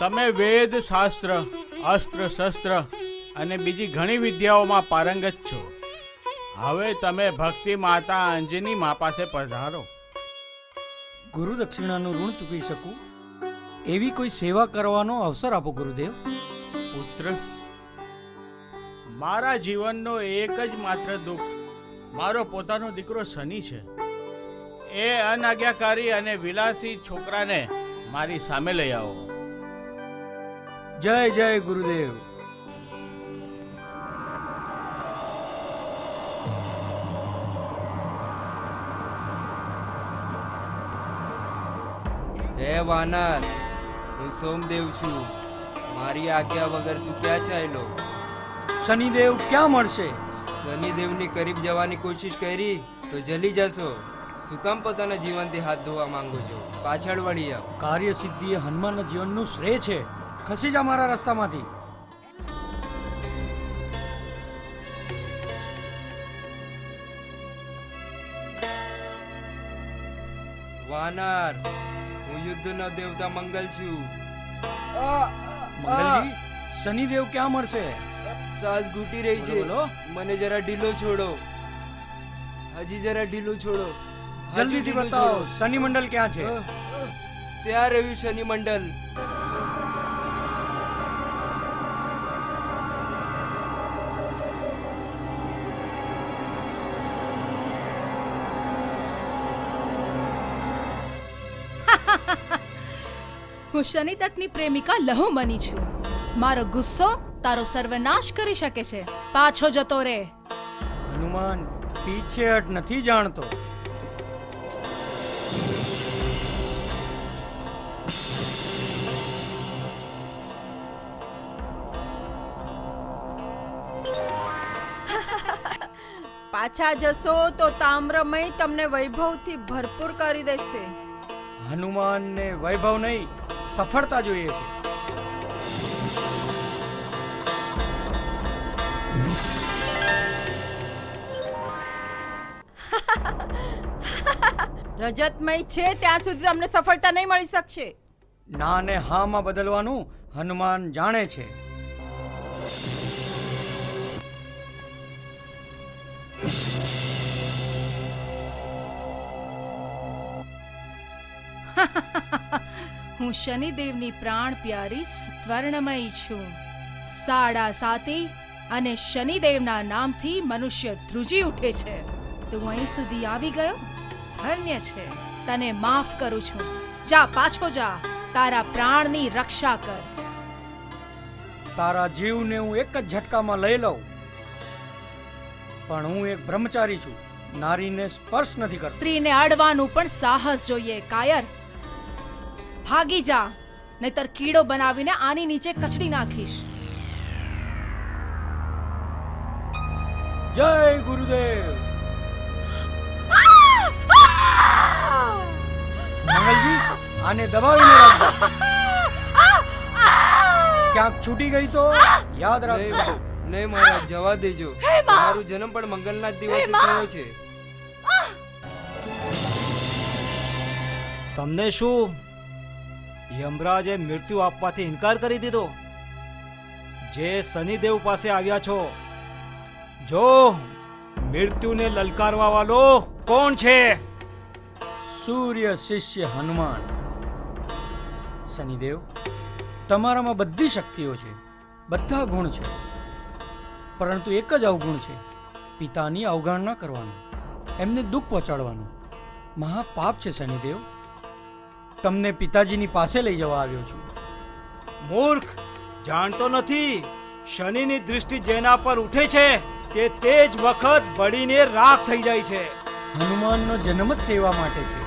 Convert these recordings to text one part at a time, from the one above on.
તમે વેદ શાસ્ત્ર, અસ્ત્ર શસ્ત્ર અને બીજી ઘણી વિદ્યાઓમાં પારંગત છો. હવે તમે ભક્તિ માતા અંજની મા પાસે પધારો. ગુરુ દક્ષિણાનું ઋણ ચૂકવી શકું એવી કોઈ સેવા કરવાનો અવસર આપો ગુરુદેવ. પુત્ર, મારા જીવનનો એક જ માત્ર દુઃખ મારો પોતાનો દીકરો શનિ છે. એ અનાજ્ઞાકારી અને વિલાસી છોકરાને મારી સામે લઈ આવો. જય જય ગુરુદેવ. હે વાનર, હું સોમદેવ છું. મારી આજ્ઞા વગર તું ક્યાં ચાલ્યો? શનિદેવ ક્યાં મળશે? શનિદેવની કરીબ જવાની કોશિશ કરી તો જલી જશો. શું કામ પોતાના જીવનથી હાથ ધોવા માંગો છો? પાછળ વળી આવ. કાર્ય સિદ્ધિ એ હનુમાનના જીવનનું શ્રેય છે. ખસી જા મારા રસ્તામાંથી. વાનર, હું યુદ્ધનો દેવતા મંગલ છું. મંગલજી, શનિદેવ ક્યાં મળશે? સાસ ઘૂટી રહી છે. બોલો. મને જરા ઢીલો છોડો. હજી જરા ઢીલો છોડો. જલ્દીથી બતાવો, શનિ મંડળ ક્યાં છે? ત્યાં રહ્યું શનિ મંડળ. હું શનિદત્તની પ્રેમિકા લહુમની છું. મારો ગુસ્સો તારો સર્વનાશ કરી શકે છે. પાછો જતો રે. હનુમાન પીછેહટ નથી જાણતો. પાછા જશો તો તામ્રમય તમને વૈભવથી ભરપૂર કરી દેશે. હનુમાનને વૈભવ નહીં, સફળતા જોઈએ છે. રજતમય છે ત્યાં સુધી તમને સફળતા નહીં મળી શકશે. ના ને હામાં બદલવાનું હનુમાન જાણે છે. હું શનિદેવની પ્રાણ પ્યારી સ્વર્ણમયી છું. સાડા સાતી અને શનિદેવના નામથી મનુષ્ય ધ્રુજી ઉઠે છે. તું અહીં સુધી આવી ગયો, ધન્ય છે. તને માફ કરું છું. જા, પાછો જા. તારા પ્રાણની રક્ષા કર. તારા જીવને હું એક જ ઝટકામાં લઈ લઉં, પણ હું એક બ્રહ્મચારી છું. નારીને સ્પર્શ નથી કરતો. સ્ત્રીને અડવાનું પણ સાહસ જોઈએ, કાયર. ભાગી જા, નહીતર કીડો બનાવીને આની નીચે કચડી નાખીશ. જય ગુરુદેવ. મંગલજી, આને દબાવીને રાખજો. ક્યાંક છૂટી ગઈ તો યાદ રાખજો. નહીં મહારાજ, જવા દેજો. મારો જન્મ પણ મંગલના જ દિવસે થયો છે. તમને શું યમરાજે મૃત્યુ આપવાથી ઇનકાર કરી દીધો? જે શનિદેવ પાસે આવ્યા છો, જો મૃત્યુને લલકારવા વાળો કોણ છે? સૂર્ય શિષ્ય હનુમાન. શનિદેવ, તમારામાં બધી શક્તિઓ છે, બધા ગુણ છે, પરંતુ એક જ અવગુણ છે. પિતાની અવગણના કરવાનું, એમને દુઃખ પહોંચાડવાનું મહાપાપ છે. શનિદેવ, તમને પિતાજીની પાસે લઈ જવા આવ્યો છું. મૂર્ખ, જાણતો નથી શનિની દૃષ્ટિ જેના પર ઉઠે છે તે જ વખત બળીને રાખ થઈ જાય છે. હનુમાનનો જન્મ જ સેવા માટે છે.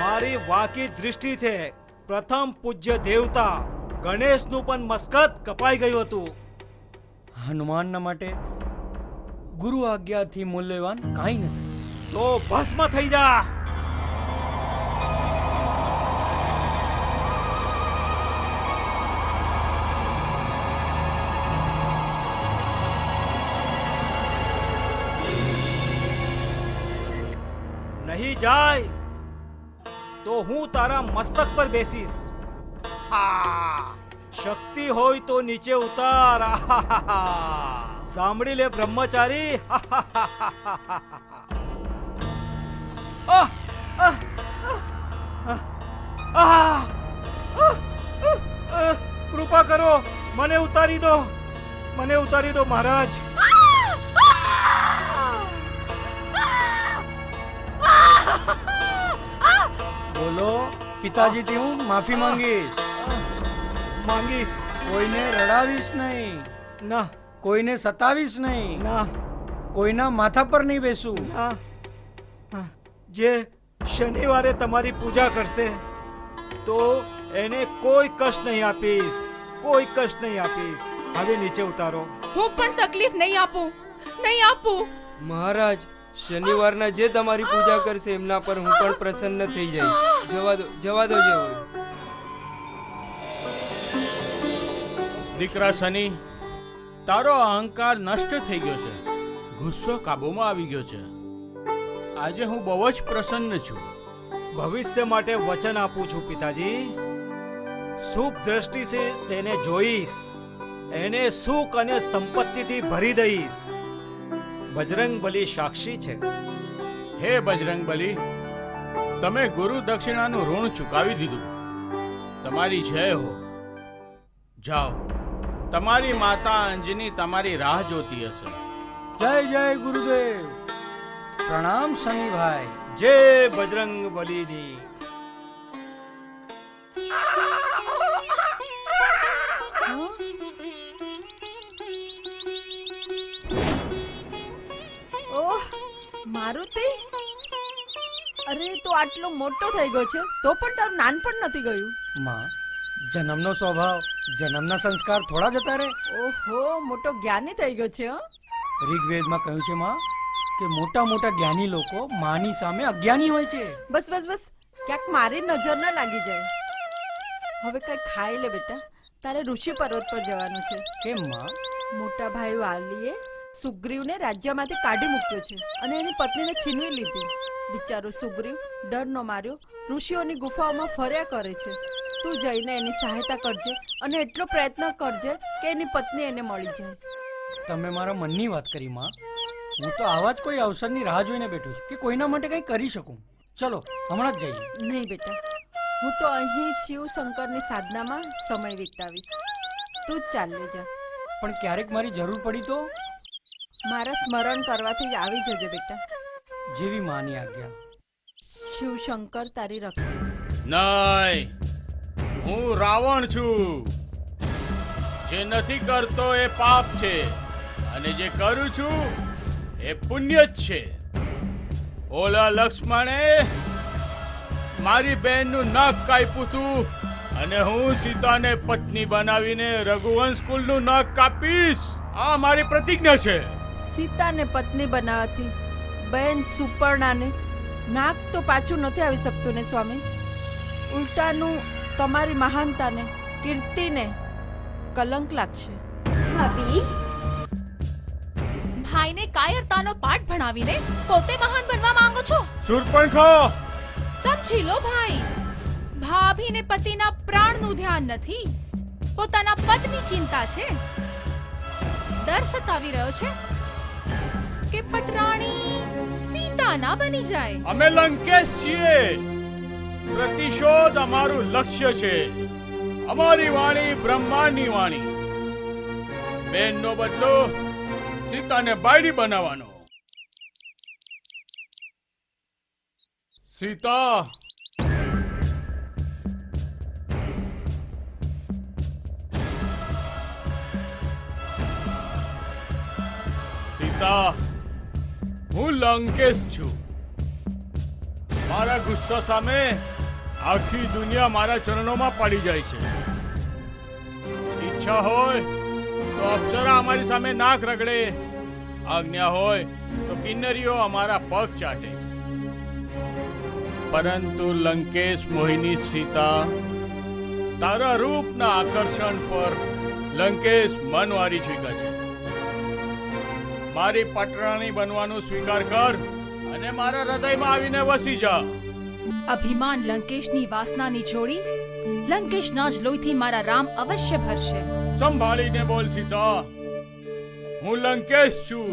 મારી વાકી દૃષ્ટિથી પ્રથમ પૂજ્ય દેવતા ગણેશનું પણ મસ્કત કપાઈ ગયું હતું. હનુમાનના માટે ગુરુ આજ્ઞાથી મૂલ્યવાન કાંઈ નથી. તો ભસ્મ થઈ જા. નહીં જાય તો હું તારા મસ્તક પર બેસીશ. હા. શક્તિ હોય તો નીચે ઉતાર. આહાહાહા. સાંભળી લે બ્રહ્મચારી. આહાહાહાહા. આહ! આહ! આહ! કૃપા કરો, મને ઉતારી દો, મને ઉતારી દો મહારાજ. બોલો, પિતાજીથી હું માફી માંગીશ. માંગીશ. કોઈને રડાવીશ નહીં, ના કોઈને સતાવીશ નહીં, ના કોઈના માથા પર નહીં બેસું. ના. જે શનિવારે તમારી પૂજા કરશે તો એને કોઈ કષ્ટ નહીં આપીશ, કોઈ કષ્ટ નહીં આપીશ. હવે નીચે ઉતારો. હું પણ તકલીફ નહીં આપું, નહીં આપું. મહારાજ, શનિવારના જે તમારી પૂજા કરશે એમના પર હું પણ પ્રસન્ન થઈ જઈશ. જવા દો, જવા દો જે હોય. દીકરા શનિ, તારો અહંકાર નષ્ટ થઈ ગયો છે, ગુસ્સો કાબૂમાં આવી ગયો છે. આજે હું બહુ જ પ્રસન્ન છું. ભવિષ્ય માટે વચન આપું છું પિતાજી. શુભ દ્રષ્ટિથી તેને જોઈશ, એને સુખ અને સંપત્તિથી ભરી દઈશ. બજરંગ બલી સાક્ષી છે. હે બજરંગ બલી, તમે ગુરુ દક્ષિણાનું ઋણ ચૂકાવી દીધું. તમારી જય હો. જાઓ, તમારી માતા અંજની તમારી રાહ જોતી હશે. જય જય ગુરુદેવ. પ્રણામ શનિભાઈ. જય બજરંગ બલીની. ઓહ, મારુતિ, અરે તો આટલો મોટો થઈ ગયો છે તો પણ તારું નાનપણ નથી ગયું. માં, જન્મનો સ્વભાવ, જન્મના સંસ્કાર થોડા જતા રહે. ઓહો, મોટો જ્ઞાની થઈ ગયો છે. ઋગ્વેદમાં કહ્યું છે માં કે મોટા મોટા જ્ઞાની લોકો માની સામે અજ્ઞાની હોય છે. બસ બસ બસ, ક્યાંક મારી નજર ન લાગી જાય. હવે કઈ ખાઈ લે બેટા, તારે ઋષિ પર્વત પર જવાનું છે. કેમ માં? મોટા ભાઈ વાલીએ સુગ્રીવને રાજ્યમાંથી કાઢી મૂક્યો છે અને એની પત્નીને છીનવી લીધી. બિચારો સુગ્રીવ ડરનો માર્યો ઋષિઓની ગુફાઓમાં ફર્યા કરે છે. તું જઈને એની સહાયતા કરજે અને એટલો પ્રયત્ન કરજે કે એની પત્ની એને મળી જાય. તમે મારા મનની વાત કરી માં. હું તો આવા જ કોઈ અવસરની રાહ જોઈને બેઠો છું કે કોઈના માટે કંઈ કરી શકું. ચલો હમણાં જ જઈએ. નહીં બેટા, હું તો અહીં શિવ શંકરની સાધનામાં સમય વિતાવીશ. તું જ ચાલ્યો જા. પણ ક્યારેક મારી જરૂર પડી તો? મારા સ્મરણ કરવાથી જ આવી જજે બેટા. જેવી માની આજ્ઞા. શિવ શંકર તારી રક્ષા. નહીં, હું રાવણ છું. જે નથી કરતો એ પાપ છે અને જે કરું છું એ પુણ્ય જ છે. ઓલા લક્ષ્મણે મારી બહેનનું નાક કાપ્યું હતું અને હું સીતાને પત્ની બનાવીને રઘુવંશ કુલનું નાક કાપીશ. આ મારી પ્રતિજ્ઞા છે. સીતાને પત્ની બનાવવાથી બહેન સુપર્ણાને નાક તો પાછું નથી આવી શકતું ને સ્વામી. ઉલટાનું તમારી મહાનતાને, કીર્તિને કલંક લાગશે. ભાભી, ભાઈને કાયરતાનો પાઠ ભણાવીને પોતે મહાન બનવા માંગો છો? શૂર્પણખા, સમજી લો ભાઈ, ભાભીને પતિના પ્રાણનું ધ્યાન નથી, પોતાના પદની ચિંતા છે. ડર સતાવી રહ્યો છે કે પટરાણી સીતા ના બની જાય. અમે લંકેશ છીએ. પ્રતિશોધ અમારું લક્ષ્ય છે. અમારી વાણી બ્રહ્માંડની વાણી. બેનનો બદલો સીતાને બાયડી બનાવવાનો. સીતા, સીતા, હું લંકેશ છું. મારા ગુસ્સા સામે આખી દુનિયા મારા ચરણોમાં પડી જાય છે. ઈચ્છા હોય તો અપ્સરા અમારી સામે નાક રગડે, આજ્ઞા હોય તો કિન્નરીઓ અમારા પગ ચાટે. પરંતુ લંકેશ મોહિની સીતા, તારા રૂપના આકર્ષણ પર લંકેશ મનવારી ચૂક્યા છે. મારી પટરાણી બનવાનું સ્વીકાર કર અને મારા હૃદયમાં આવીને વસી જા. અભિમાન લંકેશની વાસના નિચોડી લંકેશના જ લોહીથી મારા રામ અવશ્ય ભરશે. સંભાળીને બોલ સીતા. હું લંકેશ છું.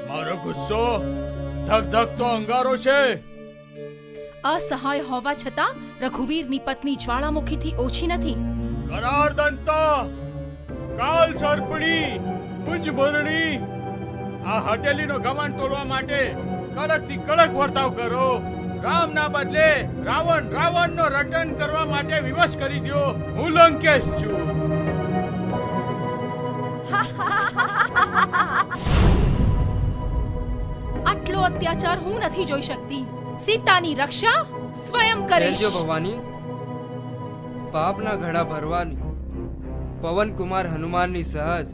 મારો ગુસ્સો ધગધગતો અંગારો છે. અસહાય હોવા છતાં રઘુવીરની પત્ની જ્વાળામુખીથી ઓછી નથી. કરાર દંતા, કાલ સર્પણી, કુંજભરણી, આ હટેલીનો ઘમંડ તોડવા માટે કડકથી કડક વર્તાવ કરો. રામના બદલે રાવણનો રટન કરવા માટે વિવશ કરી દો. હું લંકેશ છું. આટલો અત્યાચાર હું નથી જોઈ શકતી. સીતાની રક્ષા સ્વયં કરીશ. કરજો ભવાની. પાપના ઘડા ભરવાની પવનકુમાર હનુમાનની સહજ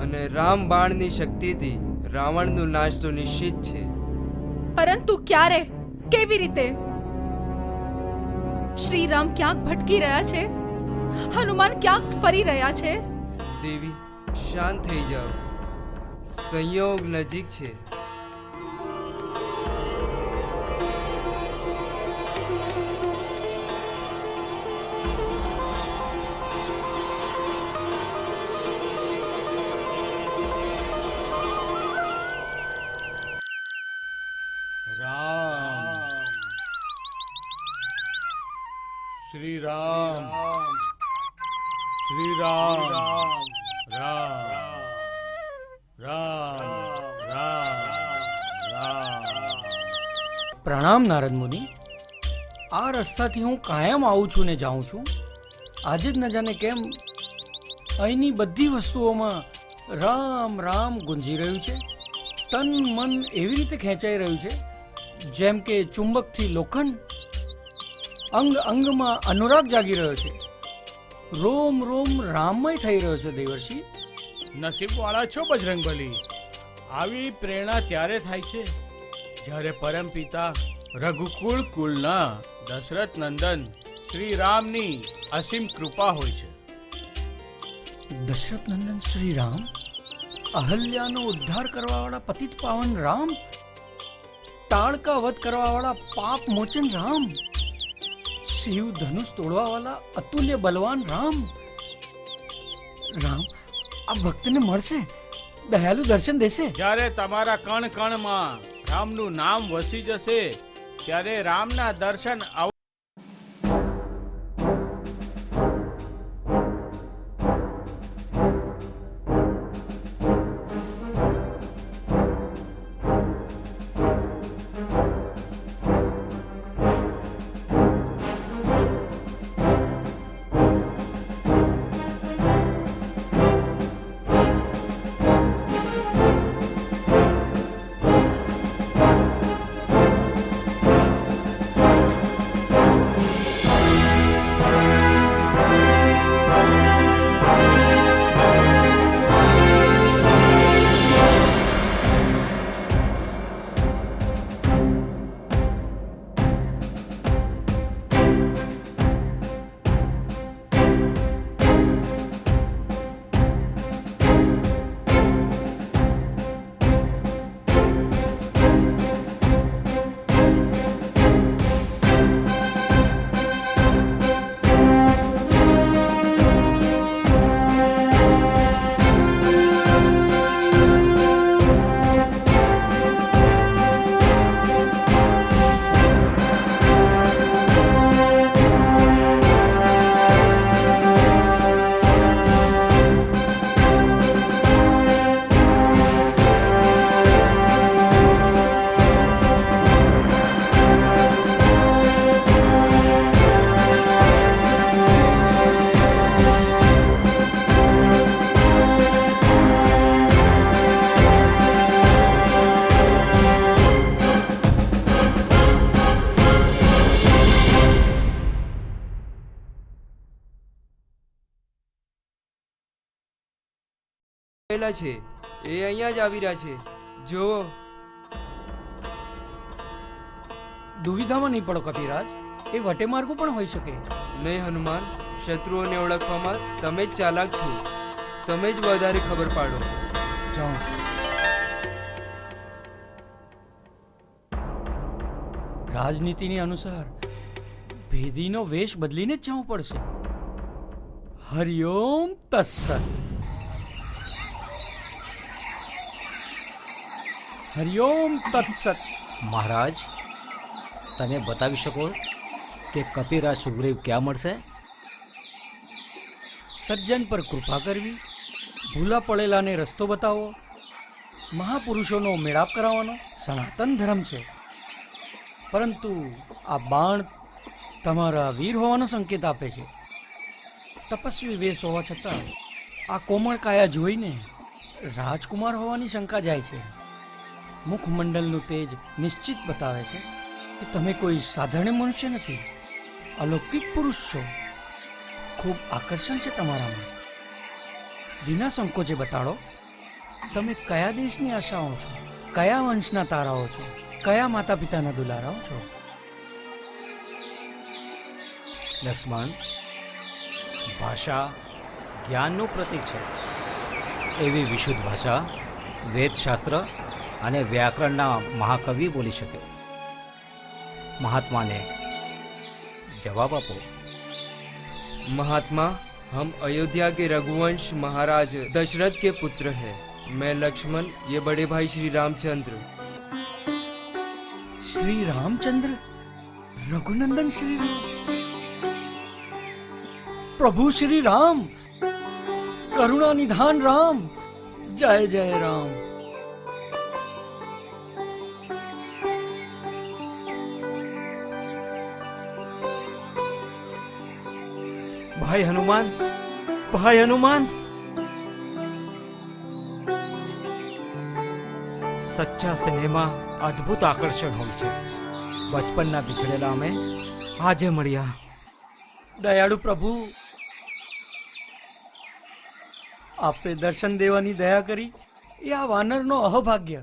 અને રામ બાણની શક્તિથી રાવણનું નાશ તો નિશ્ચિત છે. પરંતુ ક્યારે, કેવી રીતે? શ્રીરામ ક્યાંક ભટકી રહ્યા છે, હનુમાન ક્યાંક ફરી રહ્યા છે. દેવી, શાંત થઈ જાઓ. સંયોગ નજીક છે. રામ, શ્રી રામ, શ્રી રામ, રામ, રામ, રામ. પ્રણામ નારદ મુનિ. આ રસ્તાથી હું કાયમ આવું છું ને જાઉં છું. આજે જ ન જાણે કેમ અહીંની બધી વસ્તુઓમાં રામ રામ ગુંજી રહ્યું છે. તન મન એવી રીતે ખેંચાઈ રહ્યું છે જેમ કે ચુંબકથી લોખંડ. અંગ અંગમાં અનુરાગ જાગી રહ્યો છે. રોમ રોમ રામમય થઈ રહ્યો છે દેવર્ષિ. નસીબવાળા છો બજરંગબલી. આવી પ્રેરણા ત્યારે થાય છે જ્યારે પરમપિતા રઘુકુળ કુલના દશરથ નંદન શ્રી રામની અસીમ કૃપા હોય છે. દશરથ નંદન શ્રી રામ, અહલ્યાનો ઉદ્ધાર કરવાવાળા પતિત પાવન રામ, તાળકા વધ કરવાવાળા પાપ મોચન રામ, શિવ ધનુષ તોડવાવાળા અતુલ્ય બલવાન રામ. રામ આ ભક્તને મળશે, દયાલુ દર્શન દેશે. જ્યારે તમારા કણ કણમાં રામનું નામ વસી જશે ત્યારે રામના દર્શન છે એ અહીંયા જ આવી રહ્યા છે. જો દુવિધામાં નહીં પડો કપિરાજ, એ વટે માર્ગો પણ હોઈ શકે. નહીં હનુમાન, શત્રુઓને ઓળખવામાં તમે જ ચાલાક છો. તમે જ વધારે ખબર પાડો. જાઉં છું. રાજનીતિની અનુસાર ભેદીનો વેશ બદલીને જ જવું પડશે. હરિઓમ તત્સત. હરિઓમ તત્સત. મહારાજ, તમે બતાવી શકો કે કપિરાજ સુગ્રીવ ક્યાં મળશે? સજ્જન પર કૃપા કરવી, ભૂલા પડેલાને રસ્તો બતાવો, મહાપુરુષોનો મેળાપ કરાવવાનો સનાતન ધર્મ છે. પરંતુ આ બાણ તમારા વીર હોવાનો સંકેત આપે છે. તપસ્વી વેશ હોવા છતાં આ કોમળ કાયા જોઈને રાજકુમાર હોવાની શંકા જાય છે. મુખમંડલનું તેજ નિશ્ચિત બતાવે છે કે તમે કોઈ સાધારણ મનુષ્ય નથી, અલૌકિક પુરુષ છો. ખૂબ આકર્ષણ છે તમારામાં. વિના સંકોચે બતાડો, તમે કયા દેશની આશાઓ છો, કયા વંશના તારાઓ છો, કયા માતા પિતાના દુલારાઓ છો? લક્ષ્મણ, ભાષા જ્ઞાનનું પ્રતીક છે. એવી વિશુદ્ધ ભાષા વેદશાસ્ત્ર અને વ્યાકરણના મહાકવિ બોલી શકે. महात्मा ने जवाब आपो। महात्मा, हम अयोध्या के रघुवंश महाराज दशरथ के पुत्र हैं। मैं लक्ष्मण, ये बड़े भाई श्री रामचंद्र। श्री रामचंद्र, रघुनंदन श्री राम, प्रभु श्री राम, करुणा निधान राम, जय जय राम। भाई हनुमान, भाई हनुमान, सच्चा सिनेमा अद्भुत आकर्षण હોય છે। બચપનના બિછડેલા અમે આજે મળ્યા। દયાળુ પ્રભુ, આપે દર્શન દેવાની દયા કરી એ આ વાનરનો અહોભાગ્ય।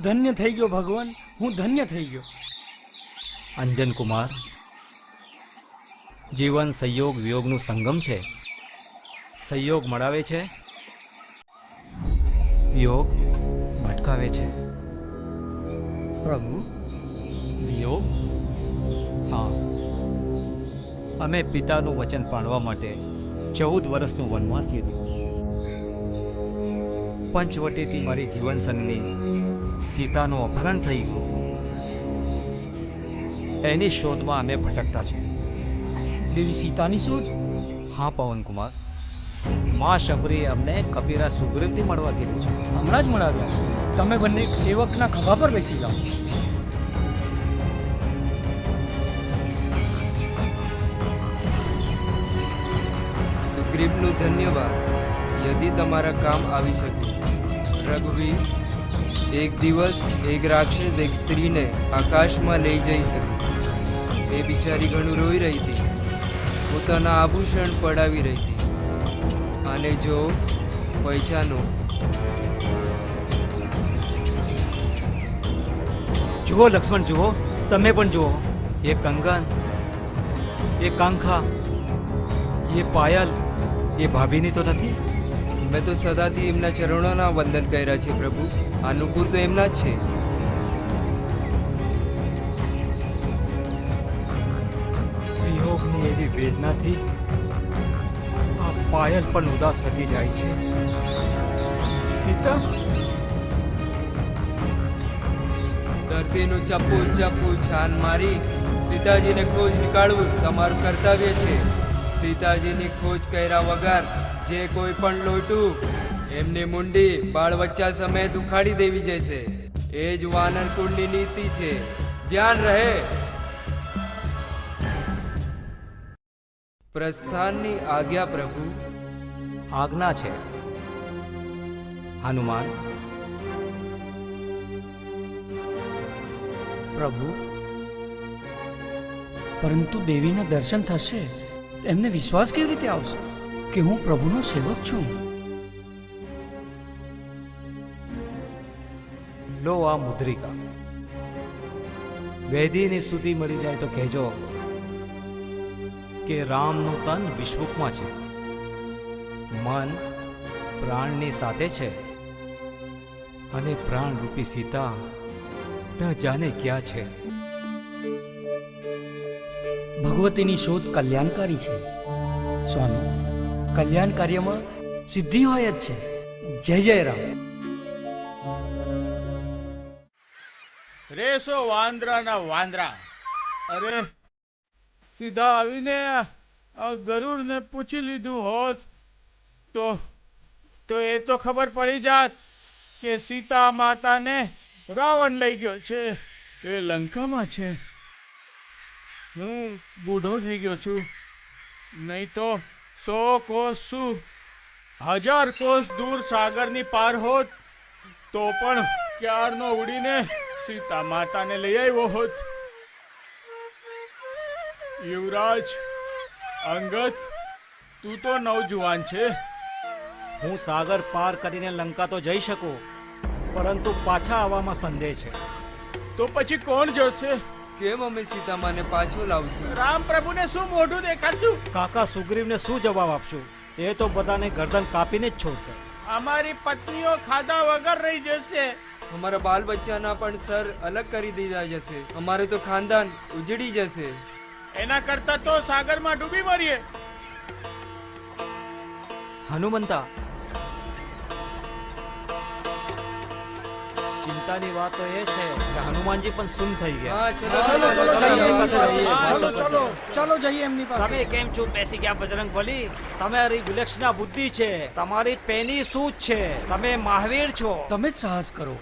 ધન્ય થઈ ગયો ભગવાન, હું ધન્ય થઈ ગયો। અંજન કુમાર, જીવન સંયોગ વિયોગનું સંગમ છે। સંયોગ મળાવે છે, વિયોગ ભટકાવે છે। પ્રભુ, વિયોગ? હા, અમે પિતાનું વચન પાળવા માટે 14 વર્ષનું વનવાસ લીધું। પંચવટીથી મારી જીવન સંગની સીતાનું અપહરણ થઈ ગયું। એની શોધમાં અમે ભટકતા છીએ। દેવી સીતાની શોધ? હા પવન કુમાર, માં શબરીએ અમને કપિરાજ સુગ્રીવથી મળવા કીધું છે। હમણાં જ મળાવ્યા। તમે બંને એક સેવકના ખભા પર બેસી જાઓ। સુગ્રીવનું ધન્યવાદ। यदि તમારા કામ આવી શકે। રઘુવીર, એક દિવસ એક રાક્ષસ એક સ્ત્રીને આકાશમાં લઈ જઈ શકે। એ બિચારી ઘણું રોઈ રહી હતી, પોતાના આભૂષણ પડાવી રહી હતી, અને જો પૈસાનો જુઓ લક્ષ્મણ, જુઓ, તમે પણ જુઓ। એ કંગન, એ કાંખા, એ પાયલ, એ ભાભીની તો નથી? મેં તો સદાથી એમના ચરણોના વંદન કર્યા છે પ્રભુ। આ નુપુર તો એમના જ છે। વિયોગની એવી વેદનાથી આ પાયલ પણ ઉદાસ થતી જાય છે। સીતા, ધરતીનું ચપ્પુ ચપ્પુ છાન મારી સીતાજીને ખોજ નીકાળવું તમારું કર્તવ્ય છે। સીતાજીની ખોજ કર્યા વગર જે કોઈ પણ લોટું એમની મુંડી બાળ બચ્ચા સમેત ઉખાડી દેવી જશે। એ જ વાનર કુળની નીતિ છે, ધ્યાન રહે। પ્રસ્થાનની આજ્ઞા પ્રભુ। આજ્ઞા છે। હનુમાન, પ્રભુ, પરંતુ દેવીના દર્શન થશે, એમને વિશ્વાસ કેવી રીતે આવશે કે હું પ્રભુનો સેવક છું? લો આ મુદ્રિકા। વેદીની સુધી મળી જાય તો કહેજો કે રામનું તન વિશ્વકમાં છે, મન પ્રાણની સાથે છે, અને પ્રાણરૂપી સીતા ન જાને ક્યાં છે। ભગવતીની શોધ કલ્યાણકારી છે સ્વામી. કલ્યાણ કાર્યમાં સિદ્ધિ હોય જ છે. જય જય રામ. રેસો વાંદરાના વાંદરા. અરે સીધા આવીને આ ગરુડને પૂછી લીધું હોત તો એ તો ખબર પડી જાત કે સીતા માતાને રાવણ લઈ ગયો છે, એ લંકામાં છે. હું બૂઢો થઈ ગયો છું, નહીં તો 100 કોસ શું 1000 કોસ દૂર સાગરની પાર હોત તો પણ ક્યારનો ઉડીને સીતા માતાને લઈ આવ્યો હોત. યુવરાજ અંગત, તું તો નવજુવાન છે. હું સાગર પાર કરીને લંકા તો જઈ શકું, પરંતુ પાછા આવવામાં સંદેહ છે. તો પછી કોણ જોશે? કેમ અમે સીતામાને પાછો લાવશું? રામ પ્રભુને શું મોઢું દેખાડશું? કાકા સુગ્રીવને શું જવાબ આપશું? એ તો બધાને ગરદન કાપીને જ છોડશે. અમારી પત્નીઓ ખાધા વગર રહી જશે. અમારા બાલ બચ્ચાના પણ સર અલગ કરી દીધા જશે. અમારે તો ખાનદાન ઉજળી જશે. એના કરતા તો સાગરમાં ડૂબી મરીએ. હનુમંતા, ચિંતાની વાત તો એ છે કે હનુમાનજી પણ સુન થઈ ગયા. હા, ચલો, ચલો ચલો, ચલો ચલો, જઈએ એમની ચલો, પાસે. ચલો, ચલો ચલો ચલો જઈએ એમની પાસે. તમે કેમ ચૂપ બેસી ગયા બજરંગ બલી? તમારી વિલક્ષણા બુદ્ધિ છે, તમારી પેની સૂઝ છે, તમે મહાવીર છો. તમે જ સાહસ કરો.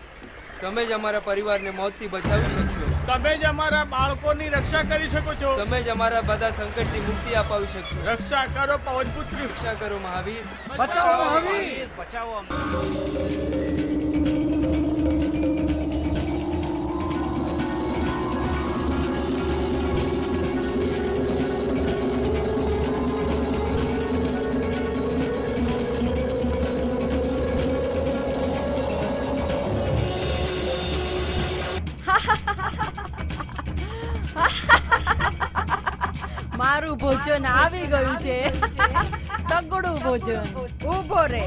તમે જ અમારા પરિવારને મોતથી બચાવી શકશો. તમે જ અમારા બાળકોની રક્ષા કરી શકો છો. તમે જ અમારા બધા સંકટથી મુક્તિ અપાવી શકશો. રક્ષા કરો પવનપુત્રી. રક્ષા કરો મહાવીર. બચાવો મહાવીર. બચાવો અમને. મારું ભોજન આવી ગયું છે. તગડું ભોજન. ઊભો રે.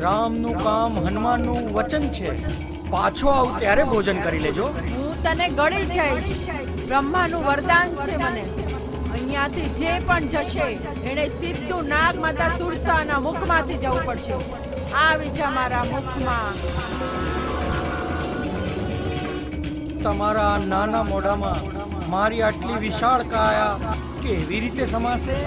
રામનું કામ હનુમાનનું વચન છે. પાછો આવ ત્યારે ભોજન કરી લેજો. હું તને ગળી જઈશ. બ્રહ્માનું વરદાન છે મને. અહીંયાથી જે પણ જશે એને સીધું નાગ માતા સુરસાના મુખમાંથી જવું પડશે. આવી જા મારા મુખમાં. તમારા નાના મોઢામાં મારી આટલી વિશાળ કાયા કેવી રીતે સમાશે?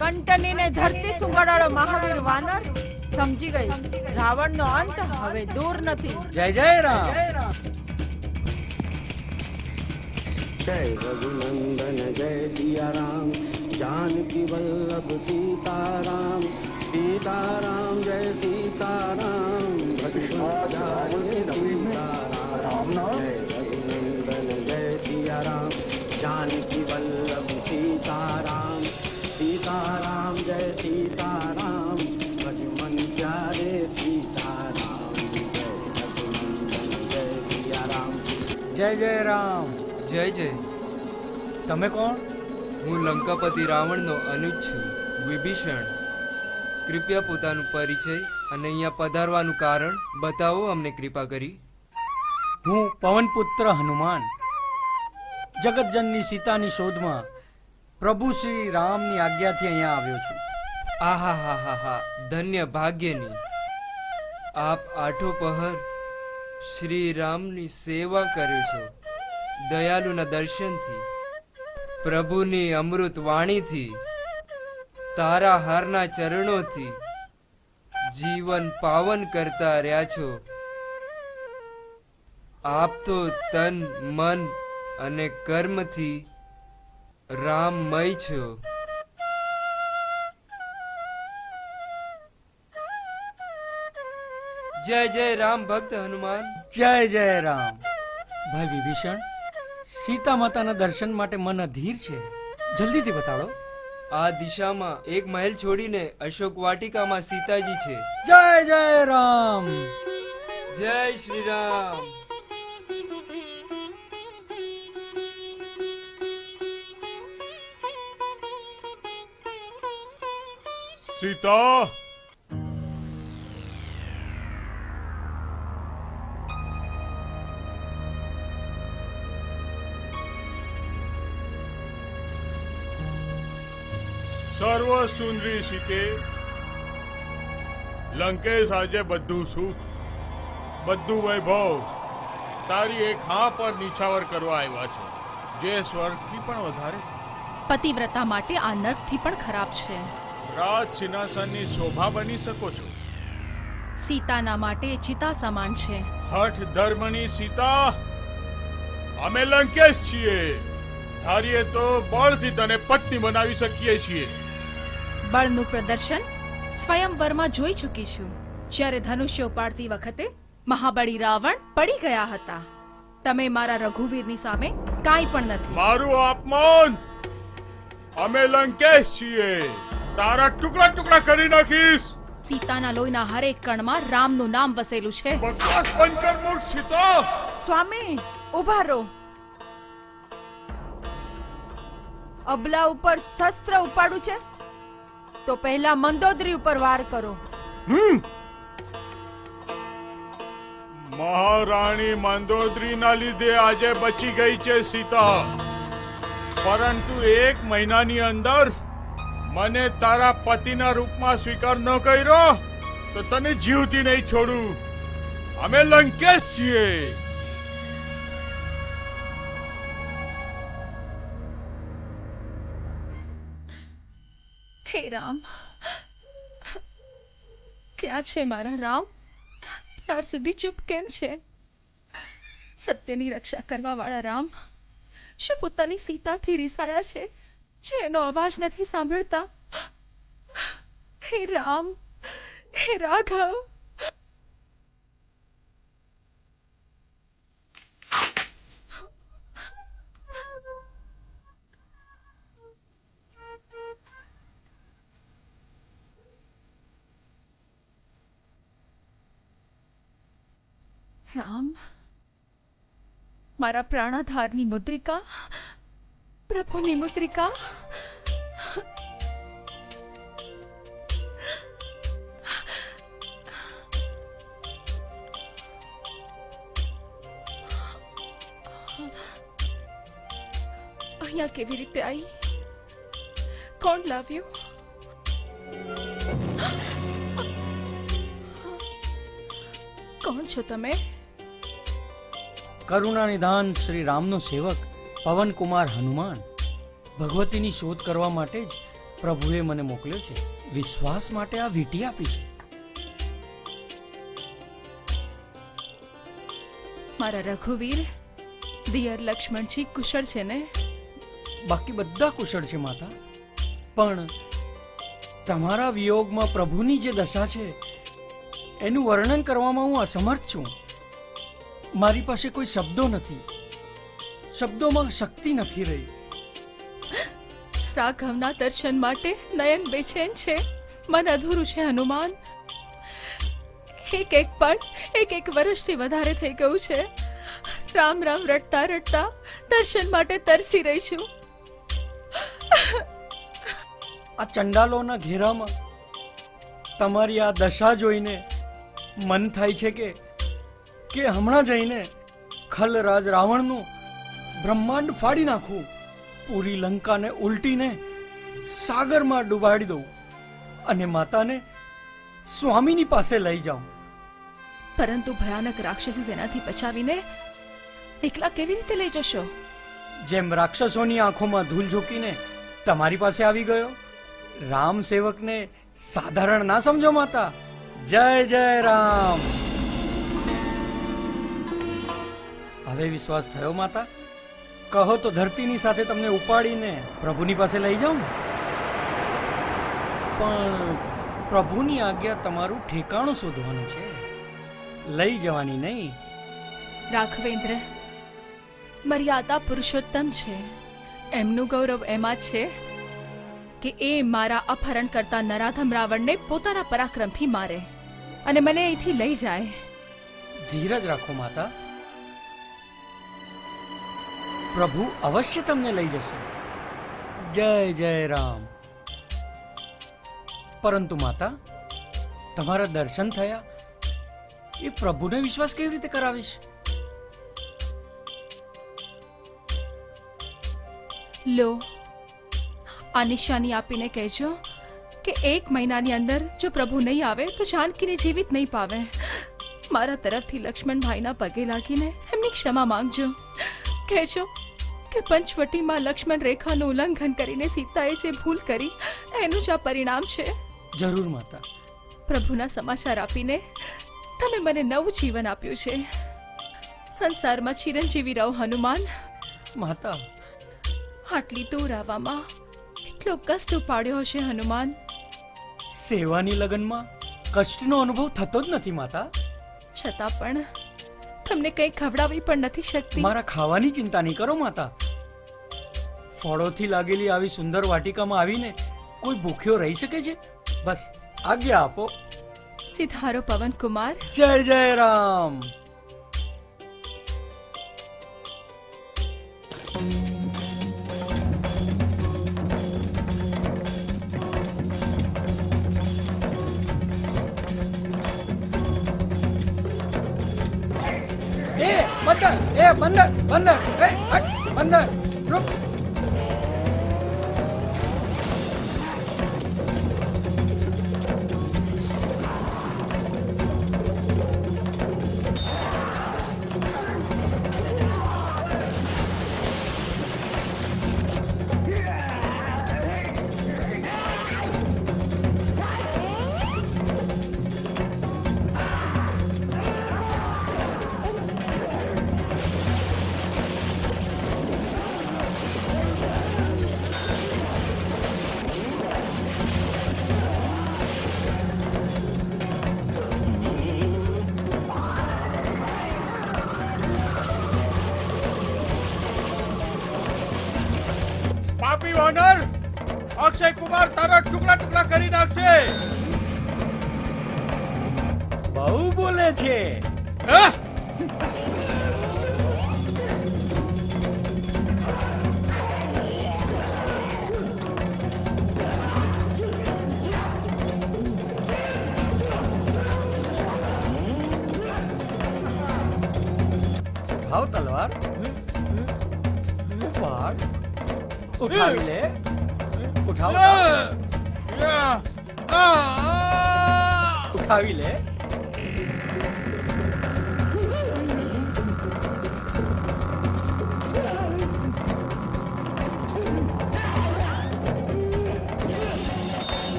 કંટનીને ધરતી સુંગડાળો મહાવીર વાનર સમજી ગઈ. રાવણનો અંત હવે દૂર નથી. જય જય રામ. जय रघुनंदन जय सिया राम जानकी वल्लभ सीताराम सीताराम जय सीताराम भगवान सीताराम जय रघुनंदन जय सिया राम जानकी वल्लभ सीताराम सीताराम जय सीताराम भगवान प्यारे सीताराम जय रघुनंदन जय सिया राम. જય જય રામ. જય જય. તમે કોણ? હું લંકાપતિ રાવણનો અનુજ છું, વિભીષણ. કૃપયા પોતાનું પરિચય અને અહીંયા પધારવાનું કારણ બતાવો અમને કૃપા કરી. હું પવનપુત્ર હનુમાન જગતજનની સીતાની શોધમાં પ્રભુ શ્રી રામની આજ્ઞાથી અહીંયા આવ્યો છું. આહા હા હા હા, ધન્ય ભાગ્યની. આપ આઠો પહર શ્રી રામની સેવા કર્યો છો. દયાલુના દર્શનથી, પ્રભુની અમૃત વાણીથી, તારા હારના ચરણોથી જીવન પાવન કરતા રહ્યા છો. આપ તો તન મન અને કર્મથી રામમય છો. જય જય રામ ભક્ત હનુમાન. જય જય રામ. ભાઈ વિભીષણ, સીતા માતાના દર્શન માટે મન અધીર છે. જલ્દીથી બતાડો. આ દિશામાં એક મહેલ છોડીને અશોક વાટિકામાં સીતાજી છે. જય જય રામ. જય શ્રી રામ. સીતા, સર્વ સુંદરી સીતે, લંકેશ આજે બધું સુખ, બધું વૈભવ તારી એક હા પર નિછાવર કરવા આવ્યા છે, જે સ્વર્ગથી પણ વધારે છે. પતિવ્રતા માટે આ નર્કથી પણ ખરાબ છે. રાજ સિંહાસનની શોભા બની શકો છો. સીતાના માટે ચિતા સમાન છે. હઠ ધર્મની સીતા, અમે લંકેશ છીએ. ધારીએ તો બળથી તને પત્ની બનાવી શકીએ છીએ. બળનું પ્રદર્શન સ્વયંવરમાં જોઈ ચૂકી છું. જ્યારે ધનુષ્ય ઉપાડતી વખતે મહાબળી રાવણ પડી ગયા હતા. તમે મારા રઘુવીરની સામે કાંઈ પણ નથી. મારું અપમાન! અમે લંકેશ છીએ. તારા ટુકડા ટુકડા કરી નાખીશ. સીતાના લોહીના હરેક કણમાં રામનું નામ વસેલું છે. બકવાસ બંધ કર મૂર્ખ સીતા. સ્વામી ઉભા રહો. અબલા ઉપર શસ્ત્ર ઉપાડું છે તો પહેલા મંદોદરી ઉપર વાર કરો. મહારાણી મંદોદરીના લીધે આજે બચી ગઈ છે સીતા. પરંતુ 1 મહિનાની અંદર મને તારા પતિના રૂપમાં સ્વીકાર ન કર્યો તો તને જીવતી નહીં છોડું. અમે લંકેશ છીએ. હે રામ, ક્યાં છે મારા રામ? ત્યાર સુધી ચૂપ કેમ છે? સત્યની રક્ષા કરવા વાળા રામ શું પોતાની સીતાથી રીસાયા છે, જે એનો અવાજ નથી સાંભળતા? હે રામ, હે રાઘવ. રામ, મારા પ્રાણાધારની મુદ્રિકા, પ્રભુની મુદ્રિકા. અહીંયા કેવી રીતે આવી? કોણ લાવ્યું? કોણ છો તમે? કરુણા નિધાન શ્રી રામનો સેવક પવનકુમાર હનુમાન. ભગવતીની શોધ કરવા માટે જ પ્રભુએ મને મોકલ્યો છે. વિશ્વાસ માટે આ વીંટી આપી છે. મારા રઘુવીર, દિયર લક્ષ્મણજી કુશળ છે ને? બાકી બધા કુશળ છે માતા, પણ તમારા વિયોગમાં પ્રભુની જે દશા છે એનું વર્ણન કરવામાં હું અસમર્થ છું. મારી પાસે કોઈ શબ્દો નથી. શબ્દોમાં શક્તિ નથી રહી. રાઘવના દર્શન માટે નયન બેચેન છે, મન અધૂરું છે હનુમાન. એક પળ, એક વર્ષથી વધારે થઈ ગયું છે. રામ રામ રડતા રડતા દર્શન માટે તરસી રહી છું. આ ચંડાલોના ઘેરામાં તમારી આ દશા જોઈને મન થાય છે કે હમણાં જઈને ખલરાજ રાવણનું બ્રહ્માંડ ફાડી નાખું, પૂરી લંકાને ઉલટીને સાગરમાં ડુબાડી દઉં અને માતાને સ્વામીની પાસે લઈ જાઉં. પરંતુ ભયાનક રાક્ષસી સેનાથી બચાવીને એકલા કેવી રીતે લઈ જશો? જેમ રાક્ષસોની આંખોમાં ધૂળ ઝોકીને તમારી પાસે આવી ગયો. રામ સેવકને સાધારણ ના સમજો માતા. જય જય રામ. હવે વિશ્વાસ થયો માતા? કહો તો ધરતીની સાથે તમને ઉપાડીને પ્રભુની પાસે લઈ જાઉં. પણ પ્રભુની આજ્ઞા તમારું ઠેકાણું શોધવાનું છે, લઈ જવાની નહીં. રાઘવેન્દ્ર મર્યાદા પુરુષોત્તમ છે. એમનું ગૌરવ એમાં જ છે કે એ મારા અપહરણ કરતા નરાધમ રાવણને પોતાના પરાક્રમથી મારે અને મને અહીંથી લઈ જાય. ધીરજ રાખો માતા. પ્રભુ અવશ્ય તમને લઈ જશે. જય જય રામ. પરંતુ માતા, તમારા દર્શન થયા એ પ્રભુને વિશ્વાસ કેવી રીતે કરાવીશ? લો, આ નિશાની આપીને કહેજો કે 1 મહિનાની અંદર જો પ્રભુ નહીં આવે તો જાનકીને જીવિત નહીં પાવે. મારા તરફથી લક્ષ્મણભાઈના પગે લાગીને એમની ક્ષમા માંગજો. કહેજો કે પંચવટીમાં લક્ષ્મણ રેખાનું ઉલ્લંઘન કરીને સીતાએ જે ભૂલ કરી એનું જ આ પરિણામ છે. જરૂર માતા. પ્રભુના સમાચાર આપીને તમે મને નવું જીવન આપ્યું છે. સંસારમાં ચિરંજીવી રહો હનુમાન. માતા, આટલી દૂર આવવામાં કેટલો કષ્ટ ઉપાડ્યો હશે હનુમાન. સેવાની લગનમાં કષ્ટનો અનુભવ થતો જ નથી માતા. છતાં પણ તમને કંઈ ખવડાવી પણ નથી શકતી. મારા ખાવાની ચિંતા નહીં કરો માતા. ફળોથી લાગેલી આવી સુંદર વાટિકામાં આવીને કોઈ ભૂખ્યો રહી શકે છે? બસ આજ્ઞા આપો. સિધારો પવન કુમાર. જય જય રામ. બંદર રૂક. પાપી વાનર, અક્ષય કુમાર તારા ટુકડા ટુકડા કરી નાખશે. બહુ બોલે છે. હે? ઉઠાવ તલવાર. ઉપાડ. ઉઠાવી લે. ઉઠાવ. ઉઠાવી લે.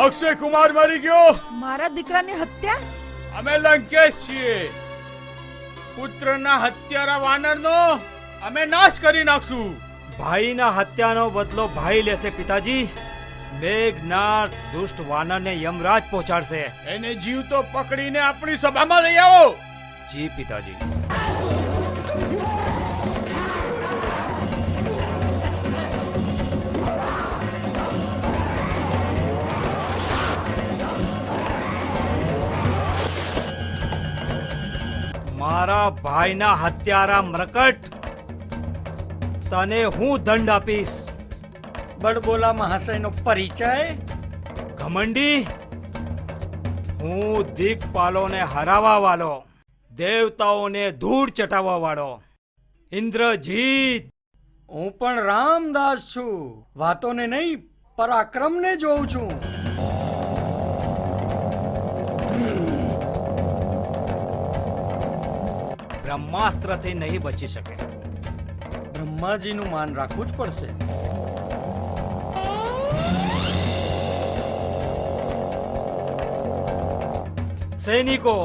અક્ષય કુમાર મરી ગયો. મારા દીકરાની હત્યા? અમે લંકેશ છીએ. પુત્રના હત્યારા વાનરનો અમે નાશ કરી નાખશું. ભાઈના હત્યાનો બદલો ભાઈ લેશે પિતાજી. મેઘનાથ દુષ્ટ વાનરને યમરાજ પહોંચાડશે. એને જીવતો પકડીને આપણી સભામાં લઈ આવો. જી પિતાજી. મારા ભાઈના હત્યારા મરકટ, તને હું દંડ આપીશ. બડબોલા મહાશયનો પરિચય. ઘમંડી, હું દિક્પાલોને હરાવવા વાળો, દેવતાઓને ધૂળ ચટાવવા વાળો ઇન્દ્રજીત. હું પણ રામદાસ છું. વાતોને નહીં પરાક્રમને જોઉં છું. બ્રહ્માસ્ત્રથી નહીં બચી શકે. બ્રહ્માજીનું માન રાખવું જ પડશે. સૈનિકો,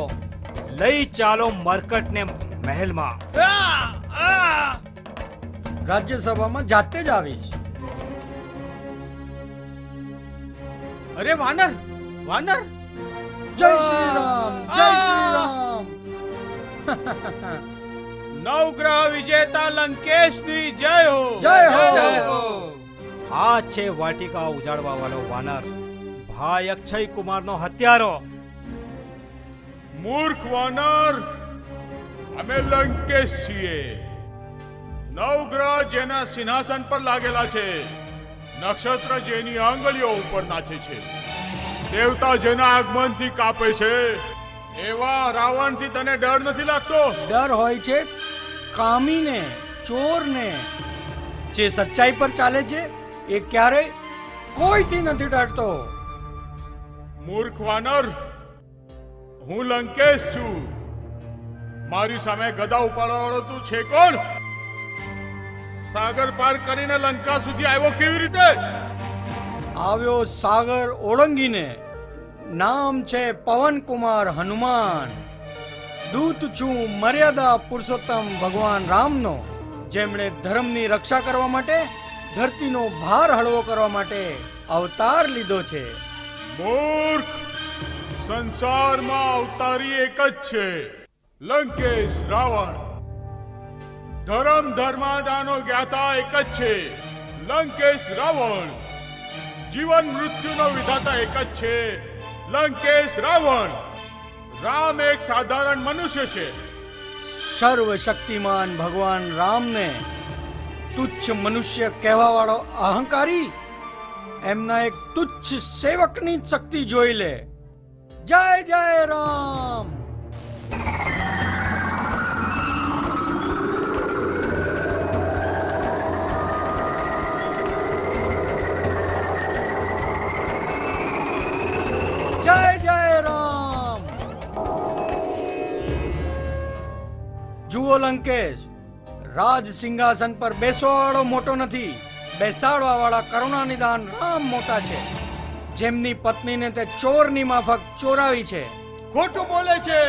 લઈ ચાલો મરકટને મહેલમાં. રાજ્યસભામાં જાતે જ આવીશ. અરે વાનર, વાનર જય શ્રી રામ, જય શ્રી રામ. નવગ્રહ વિજેતા લંકેશની જય હો. જય હો. જય હો. આ છે વાટિકા ઉજાડવા વાળો વાનર, ભાઈ અક્ષય કુમારનો હત્યારો. મૂર્ખ વાનર, અમે લંકેશ છીએ. નવગ્રહ જેના સિંહાસન પર લાગેલા છે, નક્ષત્ર જેની આંગળીઓ ઉપર નાચે છે, દેવતા જેના આગમનથી કાપે છે, એવા રાવણથી તને ડર નથી લાગતો? ડર હોય છે કામીને, ચોરને. જે સચ્ચાઈ પર ચાલે છે એ ક્યારેય કોઈથી નથી ડરતો. મૂર્ખ વાનર, હું લંકેશ છું. મારી સામે ગદા ઉપાડવા વાળો તું છે કોણ? સાગર પાર કરીને લંકા સુધી આવ્યો કેવી રીતે? આવ્યો સાગર ઓળંગીને. નામ છે પવનકુમાર હનુમાન. દૂત છું મર્યાદા પુરુષોત્તમ ભગવાન રામનો, જેમણે ધર્મની રક્ષા કરવા માટે, ધરતીનો ભાર હળવો કરવા માટે અવતાર લીધો છે. મૂર્ખ, સંસારમાં અવતારી એક જ છે, લંકેશ રાવણ. ધર્મ ધર્માદાનો જ્ઞાતા એક જ છે, લંકેશ રાવણ. જીવન મૃત્યુનો વિધાતા એક જ છે, લંકેશ રાવણ. રામ એક સાધારણ મનુષ્ય છે. સર્વશક્તિમાન ભગવાન રામને તુચ્છ મનુષ્ય કહેવાવાળો અહંકારી એમના એક તુચ્છ સેવકની જ શક્તિ જોઈ લે. જય જય રામ. જય જય રામ. જુઓ લંકેશ, રાજ સિંહાસન પર બેસવાવાળો મોટો નથી, બેસાડવા વાળા કરુણા નિદાન રામ મોટા છે, જેમની પત્નીને તે ચોરની માફક ચોરાવી છે. ખોટું બોલે છે.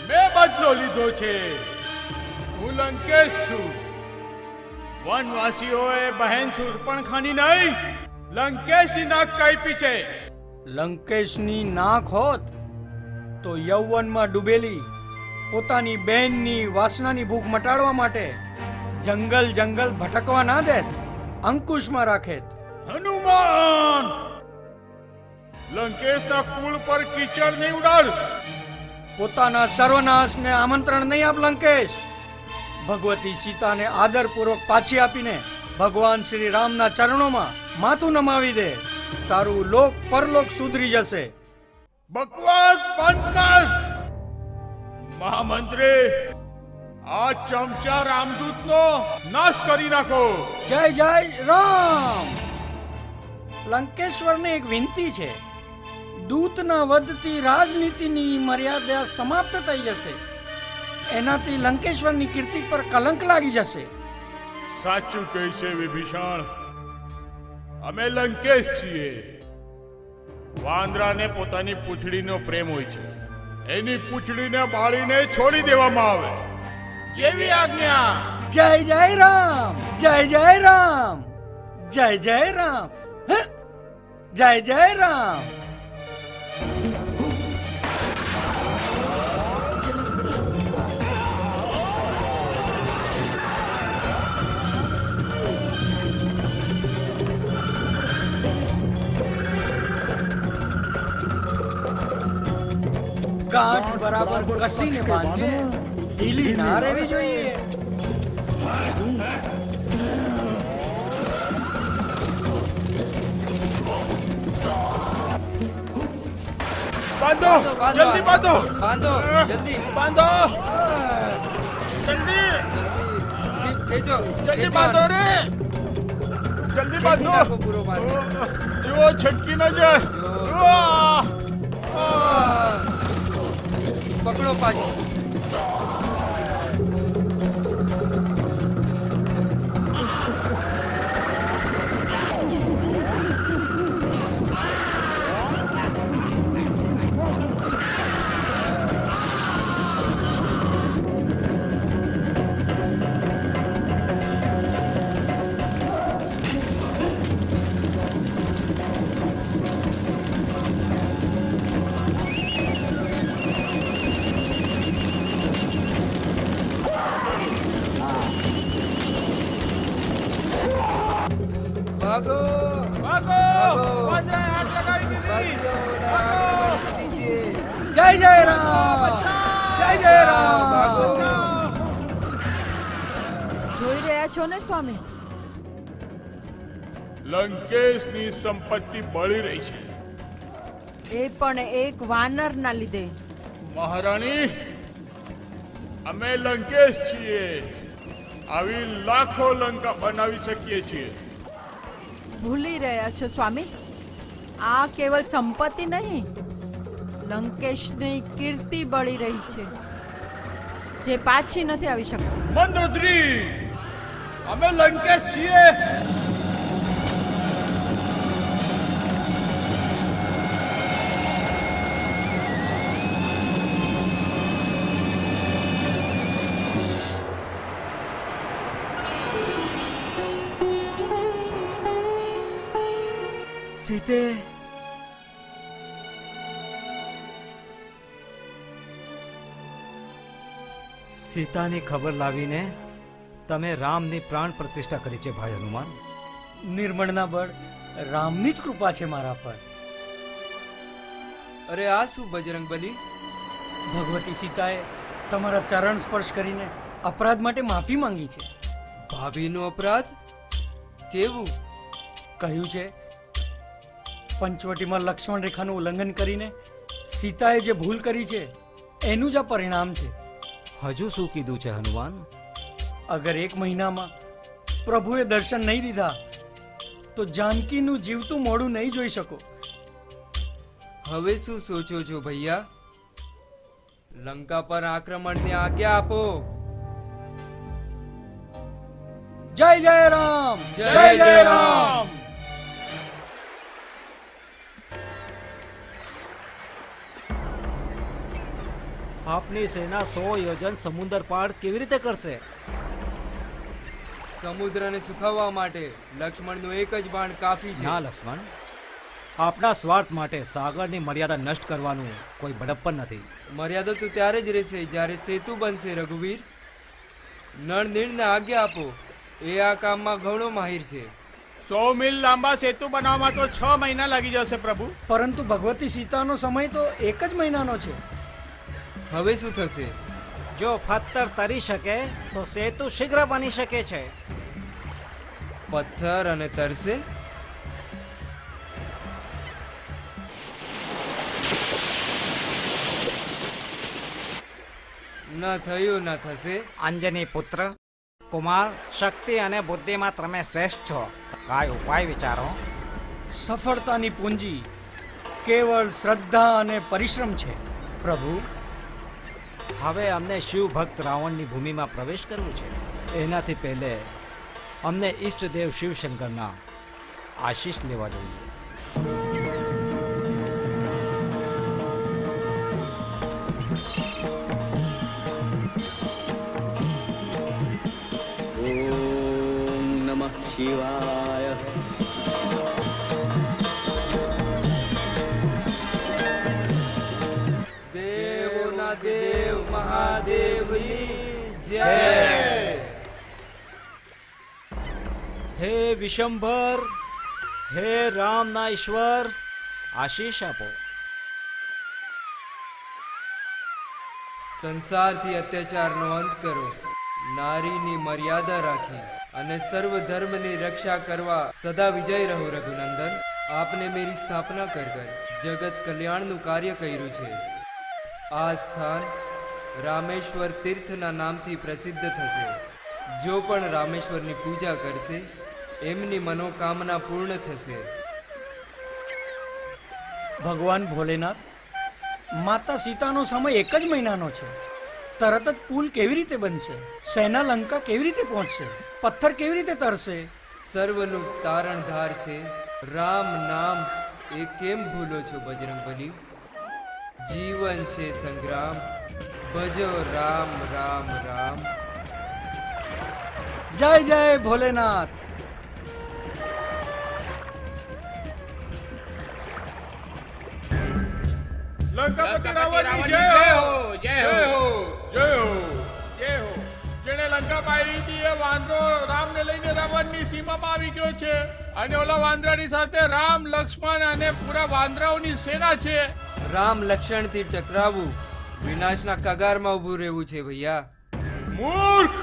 મેં બદલો લીધો છે. હું લંકેશ છું. વનવાસીઓએ બહેન શૂર્પણખાની નહીં, લંકેશની નાક કાપી છે. લંકેશની નાક હોત તો યૌવનમાં ડૂબેલી પોતાની બહેનની વાસનાની ભૂખ મટાડવા માટે જંગલ જંગલ ભટકવા ના દેત, અંકુશમાં રાખેત. હનુમાન, લંકેશના કુળ પર કીચડ નહીં ઉડાડ. પોતાના સર્વનાશને આમંત્રણ નહીં આપ લંકેશ. ભગવતી સીતાને આદરપૂર્વક પાછી આપીને ભગવાન શ્રી રામના ચરણોમાં માથું નમાવી દે. તારું લોક પરલોક સુધરી જશે. બકવાસ બંધ કર. મહામંત્રી, આ ચમચા રામદૂતનો નાશ કરી નાખો. જય જય રામ. લંકેશ્વરને એક વિનંતી છે. દૂતના વધતી રાજનીતિની મર્યાદા સમાપ્ત થઈ જશે. એનાથી લંકેશ્વરની કીર્તિ પર કલંક લાગી જશે. સાચું કહે છે વિભીષણ. અમે લંકેશ છીએ. વાંદરાને પોતાની પૂંછડીનો પ્રેમ હોય છે. એની પૂંછડીને બાળીને છોડી દેવામાં આવે. જેવી આજ્ઞા. જય જય રામ, જય જય રામ, જય જય રામ, હ? જય જય રામ. ગાંઠ બરાબર કસીને બાંધજે, ઢીલી ના રહેવી જોઈએ. બાંધો, જલ્દી બાંધો. બાંધો જલ્દી, બાંધો, જલ્દી ખેંચો, જલ્દી બાંધો રે. જલ્દી બાંધો. નાખો પૂરો બાંધો. જુઓ, છટકી ન જાય. આહ! પકડો પાછો. જય જય રામ, જય જય રામ. જોઈ રહ્યા છો ને સ્વામી, લંકેશની સંપત્તિ બળી રહી છે. એ પણ એક વાનરના લીધે. મહારાણી, અમે લંકેશ છીએ. આવી લાખો લંકા બનાવી શકીએ છીએ. ભૂલી રહ્યા છો સ્વામી, આ કેવલ સંપત્તિ નહીં, લંકેશની કીર્તિ બળી રહી છે, જે પાછી નથી આવી શકતી. મંદોદરી, અમે લંકેશ છીએ. સીતે, સીતાની ખબર લાવીને તમે રામની પ્રાણ પ્રતિષ્ઠા કરી છે ભાઈ હનુમાન. નિર્મળના બળ રામની જ કૃપા છે મારા પર. અરે આ શું બજરંગબલી? ભગવતી સીતાએ તમારા ચરણ સ્પર્શ કરીને અપરાધ માટે માફી માંગી છે. ભાભીનો અપરાધ? કેવું? કહ્યું છે પંચવટીમાં લક્ષ્મણ રેખાનું ઉલ્લંઘન કરીને સીતાએ જે ભૂલ કરી છે એનું જ આ પરિણામ છે. હજુ શું કીધું છે હનુમાન? અગર 1 મહિનામાં પ્રભુએ દર્શન નહીં દીધા તો જાનકીનું જીવતું મોઢું નહીં જોઈ શકો. હવે શું સોચો છો ભૈયા? લંકા પર આક્રમણની આજ્ઞા આપો. જય જય રામ, જય જય રામ. આપની સેના 100 યોજન સમુદ્ર પાર કેવી રીતે કરશે? સમુદ્રને સુખાવવા માટે લક્ષ્મણનું એક જ બાણ કાફી છે. ના લક્ષ્મણ, આપના સ્વાર્થ માટે સાગરની મર્યાદા નષ્ટ કરવાનું કોઈ બડપ્પન નથી. મર્યાદા તો ત્યારે જ રહેશે જ્યારે સેતુ બનશે. રઘુવીર, નળ નીળને આજ્ઞા આપો. એ આ કામમાં ઘણો માહિર છે. 100 મીલ લાંબા સેતુ બનાવવામાં તો 6 મહિના લાગી જશે પ્રભુ. પરંતુ ભગવતી સીતાનો સમય તો 1 જ મહિનાનો છે. હવે શું થશે? જો પથ્થર તરી શકે તો સેતુ શીઘ્ર બની શકે છે. પથ્થર અને તરસે? ન થયું ન થશે. અંજની પુત્ર કુમાર, શક્તિ અને બુદ્ધિમાં તમે શ્રેષ્ઠ છો. કાંઈ ઉપાય વિચારો. સફળતાની પૂંજી કેવળ શ્રદ્ધા અને પરિશ્રમ છે પ્રભુ. હવે અમને શિવ ભક્ત રાવણની ભૂમિમાં પ્રવેશ કરવું છે. એનાથી પહેલે અમને ઈષ્ટદેવ શિવશંકરના આશીષ લેવા જોઈએ. ओम नमः शिवाय। દેવોના દેવ મહાદેવની જય. હે વિશંભર, હે રામના ઈશ્વર, આશીષ આપો. સંસારથી અત્યાચારનો અંત કરો. નારીની મર્યાદા રાખી અને સર્વ ધર્મની રક્ષા કરવા સદા વિજય રહો. રઘુનંદન, આપને મેરી સ્થાપના કર જગત કલ્યાણનું કાર્ય કર્યું છે. આ સ્થાન રામેશ્વર તીર્થના નામથી પ્રસિદ્ધ થશે. જો પણ રામેશ્વરની પૂજા કરશે એમની મનોકામના પૂર્ણ થશે. ભગવાન ભોલેનાથ, માતા સીતાનો સમય 1 જ મહિનાનો છે. તરત જ પુલ કેવી રીતે બનશે? સેના લંકા કેવી રીતે પહોંચશે? પથ્થર કેવી રીતે તરશે? સર્વનું તારણધાર છે રામ નામ, એ કેમ ભૂલો છો બજરંગબલી? જીવન છે સંગ્રામ, ભજો રામ રામ રામ. જય જય ભોલેનાથ. લંકાપતિ રાવણની જય હો, જય હો, જય હો, જય હો. જેણે લંકા પાડી હતી એ વાંદરો રામને લઈને રાવણની સીમામાં આવી ગયો છે. અને ઓલા વાંદરાની સાથે રામ, લક્ષ્મણ અને પૂરા વાંદરાઓની સેના છે. રામ લક્ષ્મણથી ટકરાવું વિનાશના કગારમાં ઊભું રહેવું છે ભૈયા. મૂર્ખ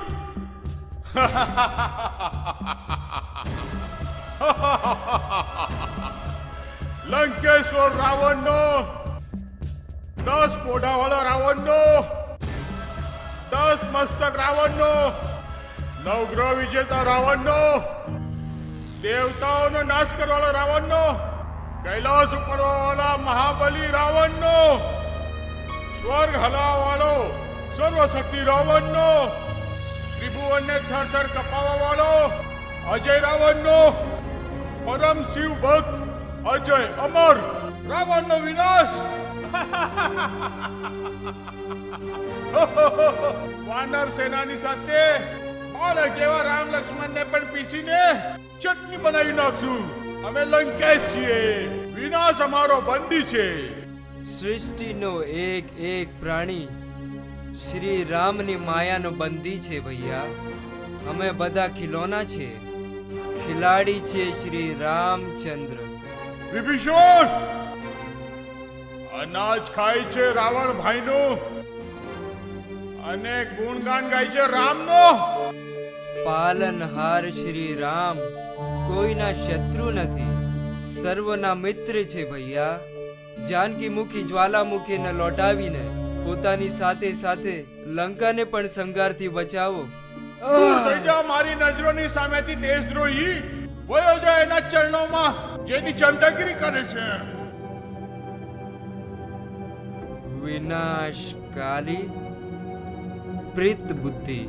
લંકેશ્વર રાવણનો 10 પોઢાવાળા રાવણનો 10 મસ્તક રાવણનો નવગ્રહ વિજેતા રાવણનો દેવતાઓનો નાશ કરવાળો રાવણનો કૈલાસ ઉપરવાળા મહાબલી રાવણનો સ્વર્ગ હલાવવાળો સર્વશક્તિ રાવણનો ત્રિભુવનને થરથર કપાવવા વાળો અજય રાવણનો પરમ શિવ ભક્ત અજય અમર રાવણનો વિનાશ. વાનર સેનાની સાથે બાળક એવા રામ લક્ષ્મણને પણ પીસીને ચટણી બનાવી નાખશું. અમે લંકેશ છીએ, વિનાશ અમારો બંદી છે. સૃષ્ટિનો એક એક પ્રાણી શ્રી રામની માયાનો બંદી છે ભૈયા. અમે બધા ખિલોના છે, ખિલાડી છે શ્રી રામચંદ્ર. વિભીષણ અનાજ ખાય છે રાવણ ભાઈનું અને ગુણગાન ગાય છે રામનો. પાલનહાર શ્રી રામ કોઈના શત્રુ નથી, સર્વના મિત્ર છે ભૈયા. જાનકી મુખી જ્વાલામુખીને લોટાવીને પોતાની સાથે સાથે લંકાને પણ સંગારથી બચાવો. દૂર થઈ જા મારી નજરોની સામેથી દેશદ્રોહી. વયો જા એના ચરણોમાં જેની ચમચાગીરી કરે છે. વિનાશકાલી પ્રીત બુદ્ધિ.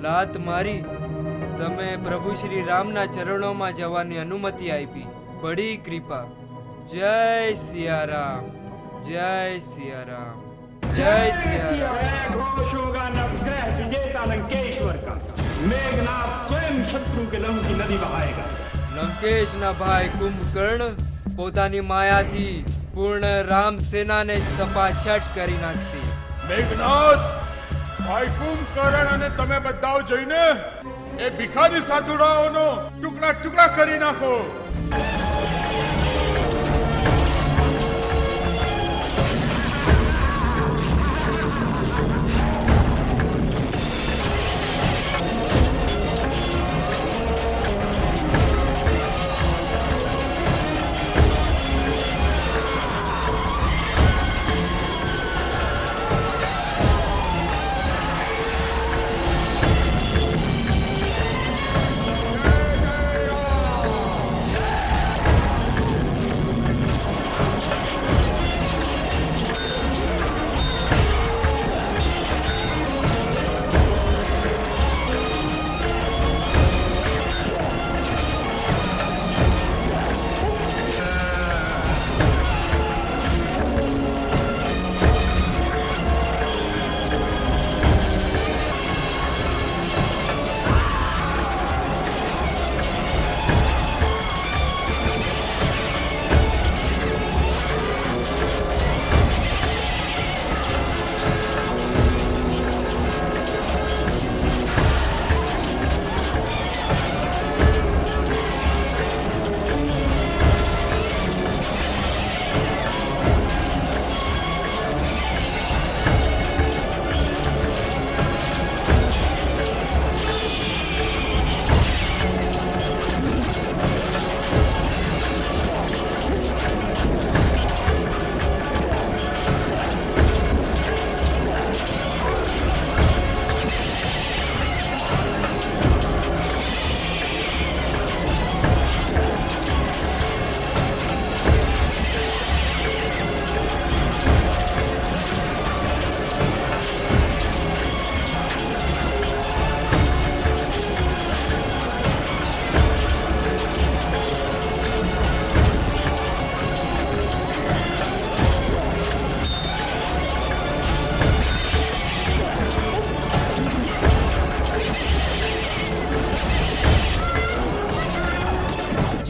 લાત મારી તમે પ્રભુ શ્રી રામના ચરણોમાં જવાની અનુમતિ આપી. બડી કૃપા. જય સિયારામ, જય સિયારામ, જય સિયારામ. घोष होगा नवग्रह विजेता लंकेश्वर का. मेघनाथ स्वयं शत्रु के लहू की नदी बहाएगा. લંકેશના ભાઈ કુંભકર્ણ પોતાની માયાથી પૂર્ણ રામ સેનાને સપાછટ કરી નાખશે. મેઘનાથ ભાઈ કુંભકર્ણ અને તમે બધા જઈને એ ભિખારી સાધુડાઓનો ટુકડા ટુકડા કરી નાખો.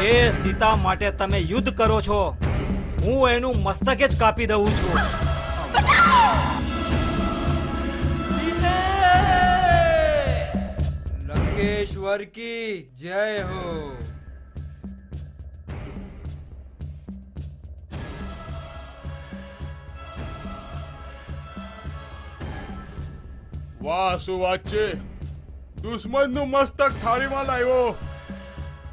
જે સીતા માટે તમે યુદ્ધ કરો છો, હું એનું મસ્તક જ કાપી દઉં છું. લંકેશ્વર કી જય હો. વાહ શું વાત છે. દુશ્મનનું મસ્તક થાળીમાં લાવ્યો.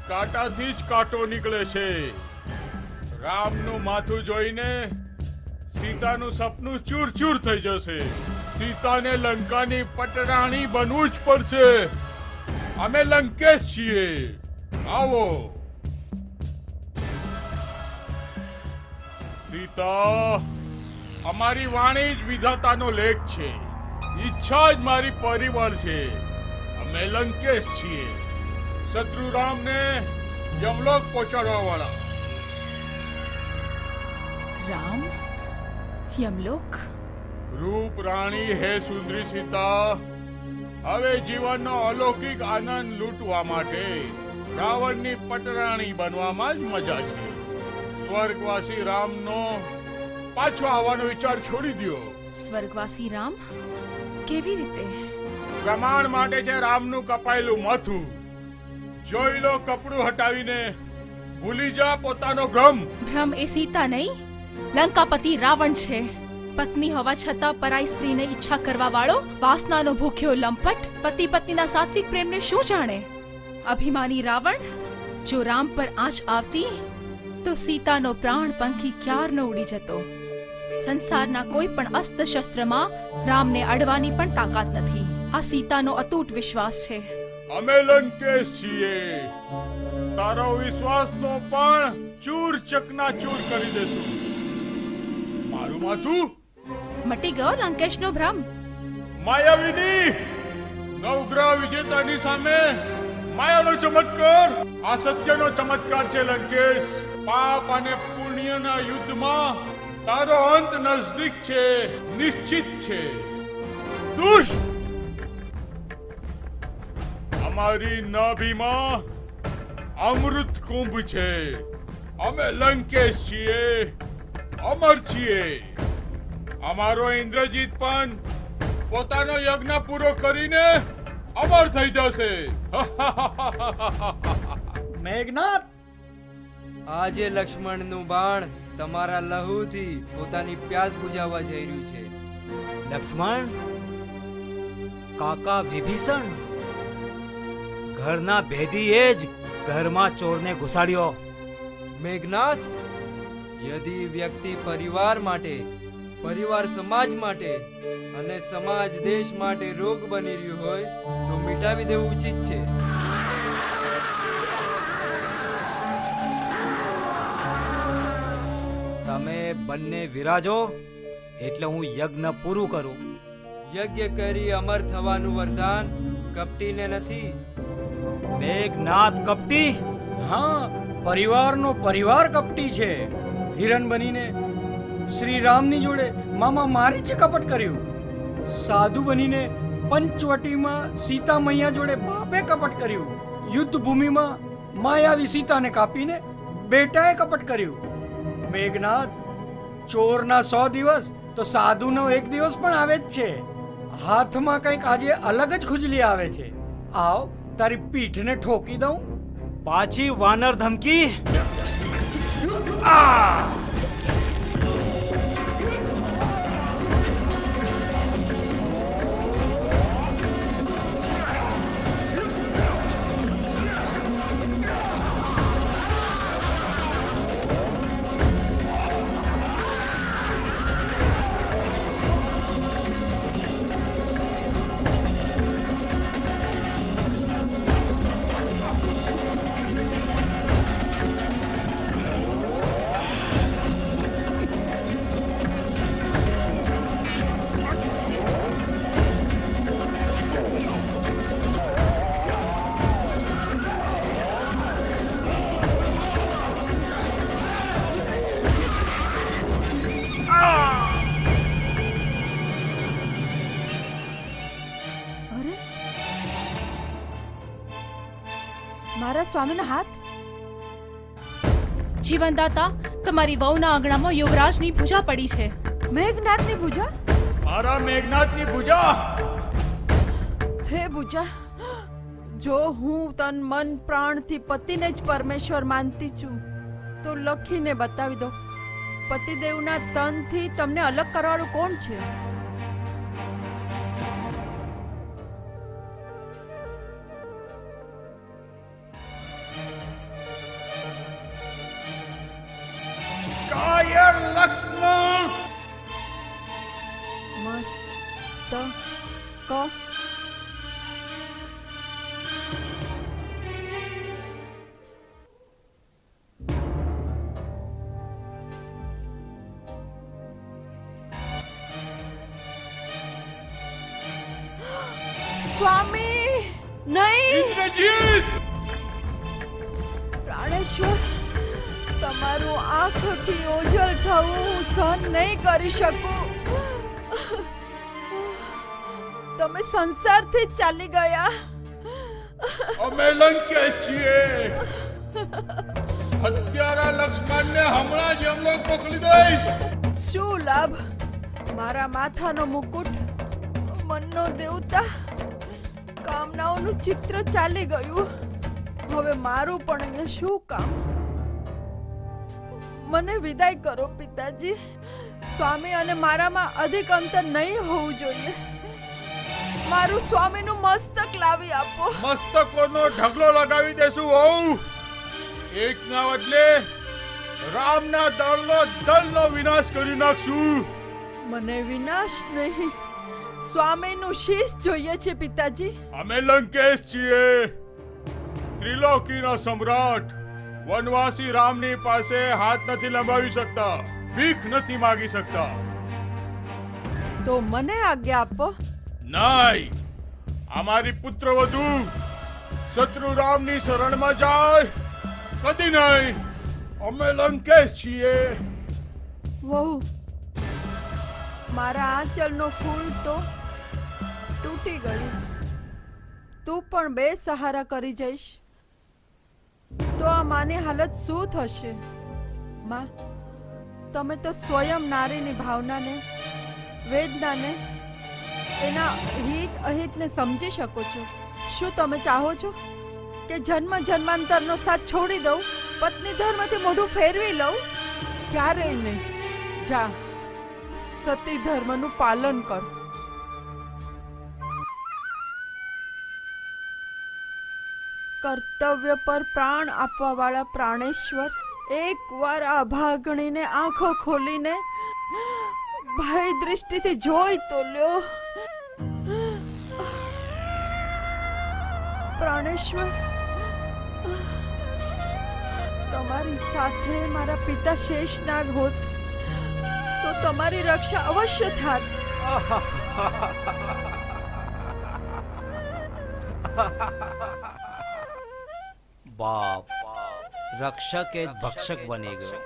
કાંટાથી જ કાંટો નીકળે છે. રામનું માથું જોઈને સીતાનું સપનું ચૂર થઈ જશે. સીતાને લંકાની પટરાણી બનવું જ પડશે. અમે લંકેશ છીએ. આવો. સીતા, અમારી વાણી જ વિધાતાનો લેખ છે. ઈચ્છા જ મારી પરિવાર છે. અમે લંકેશ છીએ, શત્રુ રામને યમલોક પહોંચાડવા વાળા. રામ યમલોક? રૂપ રાણી હે સુંદરી સીતા, હવે જીવનનો અલૌકિક આનંદ લૂંટવા માટે રાવણની પટરાણી બનવામાં જ મજા છે. સ્વર્ગવાસી રામનો પાછો આવવાનો વિચાર છોડી દો. સ્વર્ગવાસી રામ? કેવી રીતે? પ્રમાણ માટે છે રામનું કપાયેલું માથું. જોઈ લો કપડું હટાવીને. ભૂલી જા પોતાનો ભ્રમ. ભ્રમ એ સીતા નહીં, લંકાપતિ રાવણ છે. પત્ની હોવા છતાં પરાઈ સ્ત્રીને ઈચ્છા કરવા વાળો વાસનાનો ભૂખ્યો લંપટ પતિ પત્નીના સાત્વિક પ્રેમને શું જાણે? અભિમાની રાવણ, જો રામ પર આંચ આવતી તો સીતાનો પ્રાણ પંખી ક્યારનો ઉડી જતો. સંસારના કોઈ પણ અસ્ત્ર શસ્ત્રમાં રામને અડવાની પણ તાકાત નથી. આ સીતાનો અતૂટ વિશ્વાસ છે. અમે લંકેશ છીએ. તારો વિશ્વાસનો પણ ચૂર ચકનાચૂર કરી દેશું. મારું માથું મટી ગયો લંકેશનો ભ્રમ. માયાવિની, નવગ્રહ વિજેતાની સામે માયાનો ચમત્કાર. આ સત્યનો ચમત્કાર છે લંકેશ. પાપ અને પુણ્યના યુદ્ધમાં તારો અંત નજદીક છે, નિશ્ચિત છે. દુષ્ટ, અમારી નાભીમાં અમૃત કુંભ છે. અમે લંકેશ છીએ, અમર છીએ. અમારો ઇન્દ્રજીત પણ પોતાનો યજ્ઞ પૂરો કરીને અમર થઈ જશે. મેઘનાથ, આજે લક્ષ્મણનું બાણ તમારા લહુથી પોતાની પ્યાસ બુઝાવવા જઈ રહ્યું છે. લક્ષ્મણ, કાકા વિભીષણ, ઘરના ભેદીએ જ ઘરમાં ચોરને ઘુસાડ્યો. મેઘનાથ, યદિ વ્યક્તિ પરિવાર માટે, પરિવાર સમાજ માટે અને સમાજ દેશ માટે રોગ બની રહ્યું હોય તો મિટાવી દેવું ઉચિત છે. તમે બંને વિરાજો એટલે હું યજ્ઞ પૂરું કરું. યજ્ઞ કરી અમર થવાનું વરદાન કપટીને નથી. મેઘનાથ કપટી? હા, પરિવારનો પરિવાર કપટી છે. હિરણ બનીને શ્રી રામની જોડે મામા મારી છે કપટ કર્યું. સાધુ બનીને પંચવટીમાં સીતા મૈયા જોડે બાપે કપટ કર્યું. યુદ્ધ ભૂમિમાં માયાવી સીતાને કાપીને બેટાએ કપટ કર્યું. મેઘનાથ, ચોરના 100 દિવસ તો સાધુનો 1 દિવસ પણ આવે જ છે. હાથમાં કંઈક આજે અલગ જ ખુજલી આવે છે. આવ, તારી પીઠને ઠોકી દઉં. પાછી વાનર ધમકી? મારા સ્વામીનો હાથ. જીવનદાતા, તમારી વહુના આંગણામાં યુવરાજની ભુજા પડી છે. મેઘનાથની ભુજા? મારા મેઘનાથની ભુજા. હે ભુજા, જો હું તન મન પ્રાણથી પતિને જ પરમેશ્વર માનતી છું તો લખીને બતાવી દો. પતિદેવના તનથી તમને અલગ કરવાળું કોણ છે? ફાયર લક્ષ્મણ. મસ્ત ક સ્વામી નહીં ઇન્દ્રજીત. પ્રાણેશ્વર તમારું આંખથી ઓજલ થવું હું સહન નહીં કરી શકું. તમે સંસારથી જ ચાલી ગયા. અમે લંકેશ છીએ. હત્યારા લક્ષ્મણને હમણાં જ યમલોક મોકલી દઈશ. શું લાભ? મારા માથાનો મુકુટ, મનનો દેવતા, કામનાઓનું ચિત્ર ચાલી ગયું. હવે મારું પણ અહીંયા શું કામ? મને વિદાય કરો પિતાજી. સ્વામી અને મારામાં અધિક અંતર નહીં હોવું જોઈએ. મારું સ્વામીનું મસ્તક લાવી આપો. મસ્તકોનો ઢગલો લગાવી દેશું હોઉં. એકના બદલે રામના દળનો વિનાશ કરી નાખશું. મને વિનાશ નહીં, સ્વામીનું શીશ જોઈએ છે પિતાજી. અમે લંકેશ છીએ, ત્રિલોકીના સમ્રાટ. વનવાસી રામની પાસે હાથ નથી લંબાવી શકતા, ભીખ નથી માગી શકતા. તો મને આજ્ઞા આપો. નહીં, અમારી પુત્રવધુ શત્રુ રામની શરણમાં જાય કદી નહીં. અમે લંકેશ છીએ. વહુ, મારા આંચલનો ફૂલ તો તૂટી ગયું. તું પણ બે સહારા કરી જઈશ તો આ માની હાલત શું થશે? માં, તમે તો સ્વયં નારીની ભાવનાને, વેદનાને, એના હિત અહિતને સમજી શકો છો. શું તમે ચાહો છો કે જન્મ જન્માંતરનો સાથ છોડી દઉં, પત્ની ધર્મથી મોઢું ફેરવી લઉં? ક્યારેય નહીં. જા, સતી ધર્મનું પાલન કર. કર્તવ્ય પર પ્રાણ આપવા વાળા પ્રાણેશ્વર, એકવાર આ ભાગણીને આંખો ખોલીને ભય દૃષ્ટિથી જોઈ તો લ્યો. પ્રાણેશ્વર, તમારી સાથે મારા પિતા શેષનાગ હોત તો તમારી રક્ષા અવશ્ય થાત. બાપ, રક્ષક એ જ ભક્ષક બની ગયો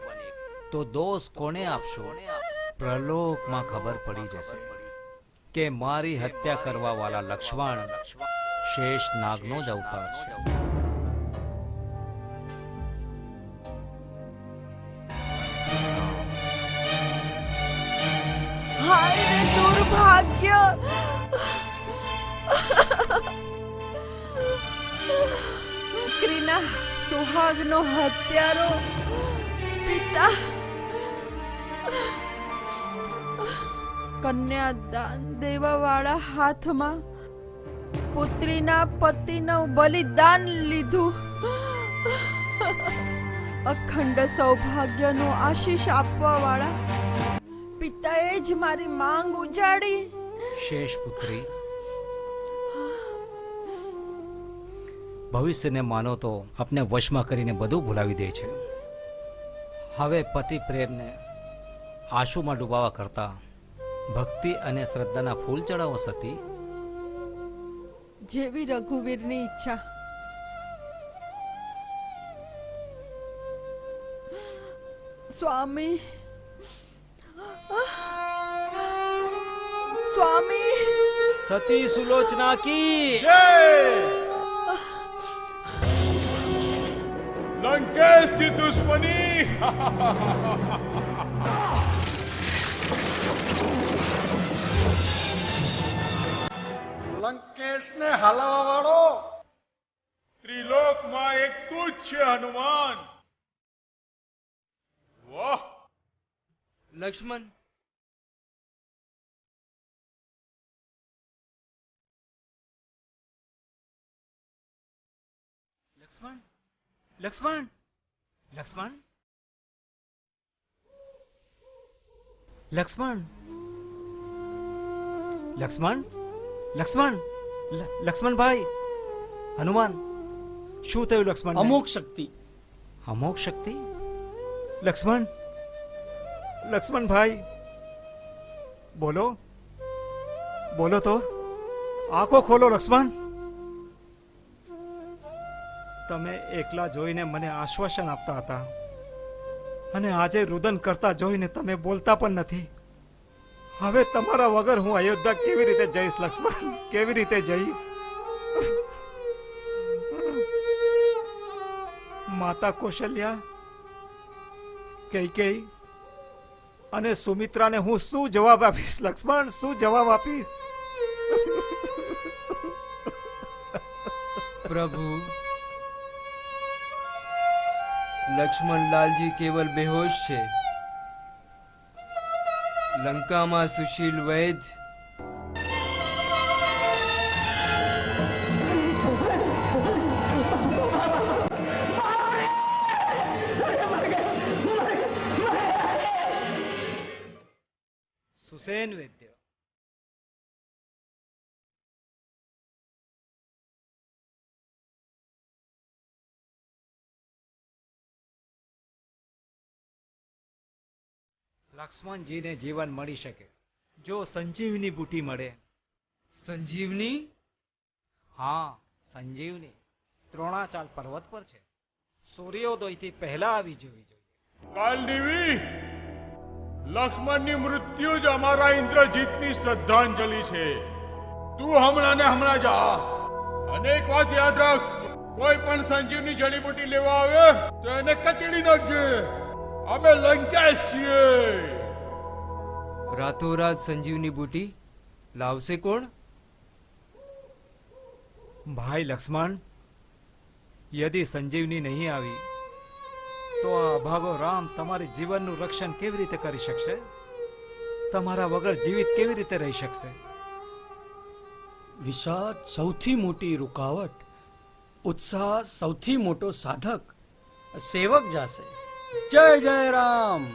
તો દોષ કોને આપશો? પ્રલોકમાં ખબર પડી જશે કે મારી હત્યા કરવા વાળા લક્ષ્મણ શેષ નાગનો જ અવતાર છે. હાય રે દુર્ભાગ્ય! દીકરીના સુહાગનો હત્યારો પિતા કન્યાદાન દેવા વાળા હાથમાં પુત્રીના પતિનું બલિદાન લીધું. અખંડ સૌભાગ્યનો આશીષ આપવા વાળા પિતાએ જ મારી માંગ ઉજાડી. શેષ પુત્રી, ભવિષ્યને માનો તો આપને વશમાં કરીને બધું ભૂલાવી દે છે. હવે પતિ પ્રેમને આંસુમાં ડૂબાવા કરતા ભક્તિ અને શ્રદ્ધાના ફૂલ ચડાવો સતી. જેવી રઘુવીરની ઈચ્છા. સ્વામી, સ્વામી! સતી સુલોચના કી જય! લંકેશ की दुश्मनी. લંકેશને હલાવા વાળો ત્રિલોકમાં એક તું જ છે, હનુમાન. વાહ! લક્ષ્મણ, લક્ષ્મણ, લક્ષ્મણ, લક્ષ્મણ, લક્ષ્મણ લક્ષ્મણ લક્ષ્મણ લક્ષ્મણભાઈ, હનુમાન, શું થયું લક્ષ્મણ? અમોક શક્તિ. અમોક શક્તિ? લક્ષ્મણ, લક્ષ્મણભાઈ, બોલો બોલો તો, આંખો ખોલો લક્ષ્મણ. તમે એકલા જોઈને મને આશ્વાસન આપતા હતા અને આજે રુદન કરતા જોઈને તમે બોલતા પણ નથી. હવે તમારા વગર હું અયોધ્યા કેવી રીતે જઈશ લક્ષ્મણ? કેવી રીતે જઈશ? માતા કૌશલ્યા, કૈકેયી અને સુમિત્રાને હું શું જવાબ આપીશ લક્ષ્મણ? શું જવાબ આપીશ? પ્રભુ, લક્ષ્મણલાલજી કેવલ બેહોશ છે. લંકામાં સુશીલ વૈદ સુસેન વૈદ્ય. લક્ષ્મણજીને જીવન મળી શકે જો સંજીવની બુટી મળે. સંજીવની? હા, સંજીવની દ્રોણાચાલ પર્વત પર છે. સૂર્યોદયથી પહેલા આવી જવી જોઈએ. કાલદેવી, લક્ષ્મણની મૃત્યુ જ અમારા ઇન્દ્રજીતની શ્રદ્ધાંજલિ છે. તું હમણાં ને હમણાં જા. અને એક વાત યાદ રાખ, કોઈ પણ સંજીવની જડીબુટી લેવા આવે તો એને કચડી નાખજે. અમે લંકેશ છીએ. રાતોરાત સંજીવની બુટી લાવશે કોણ? ભાઈ લક્ષ્મણ, યદિ સંજીવની નહીં આવી તો આ અભાગો રામ તમારી જીવનનું રક્ષણ કેવી રીતે કરી શકશે? તમારા વગર જીવિત કેવી રીતે રહી શકશે? વિષાદ સૌથી મોટી રૂકાવટ, ઉત્સાહ સૌથી મોટો સાધક. સેવક જાશે. જય જય રામ.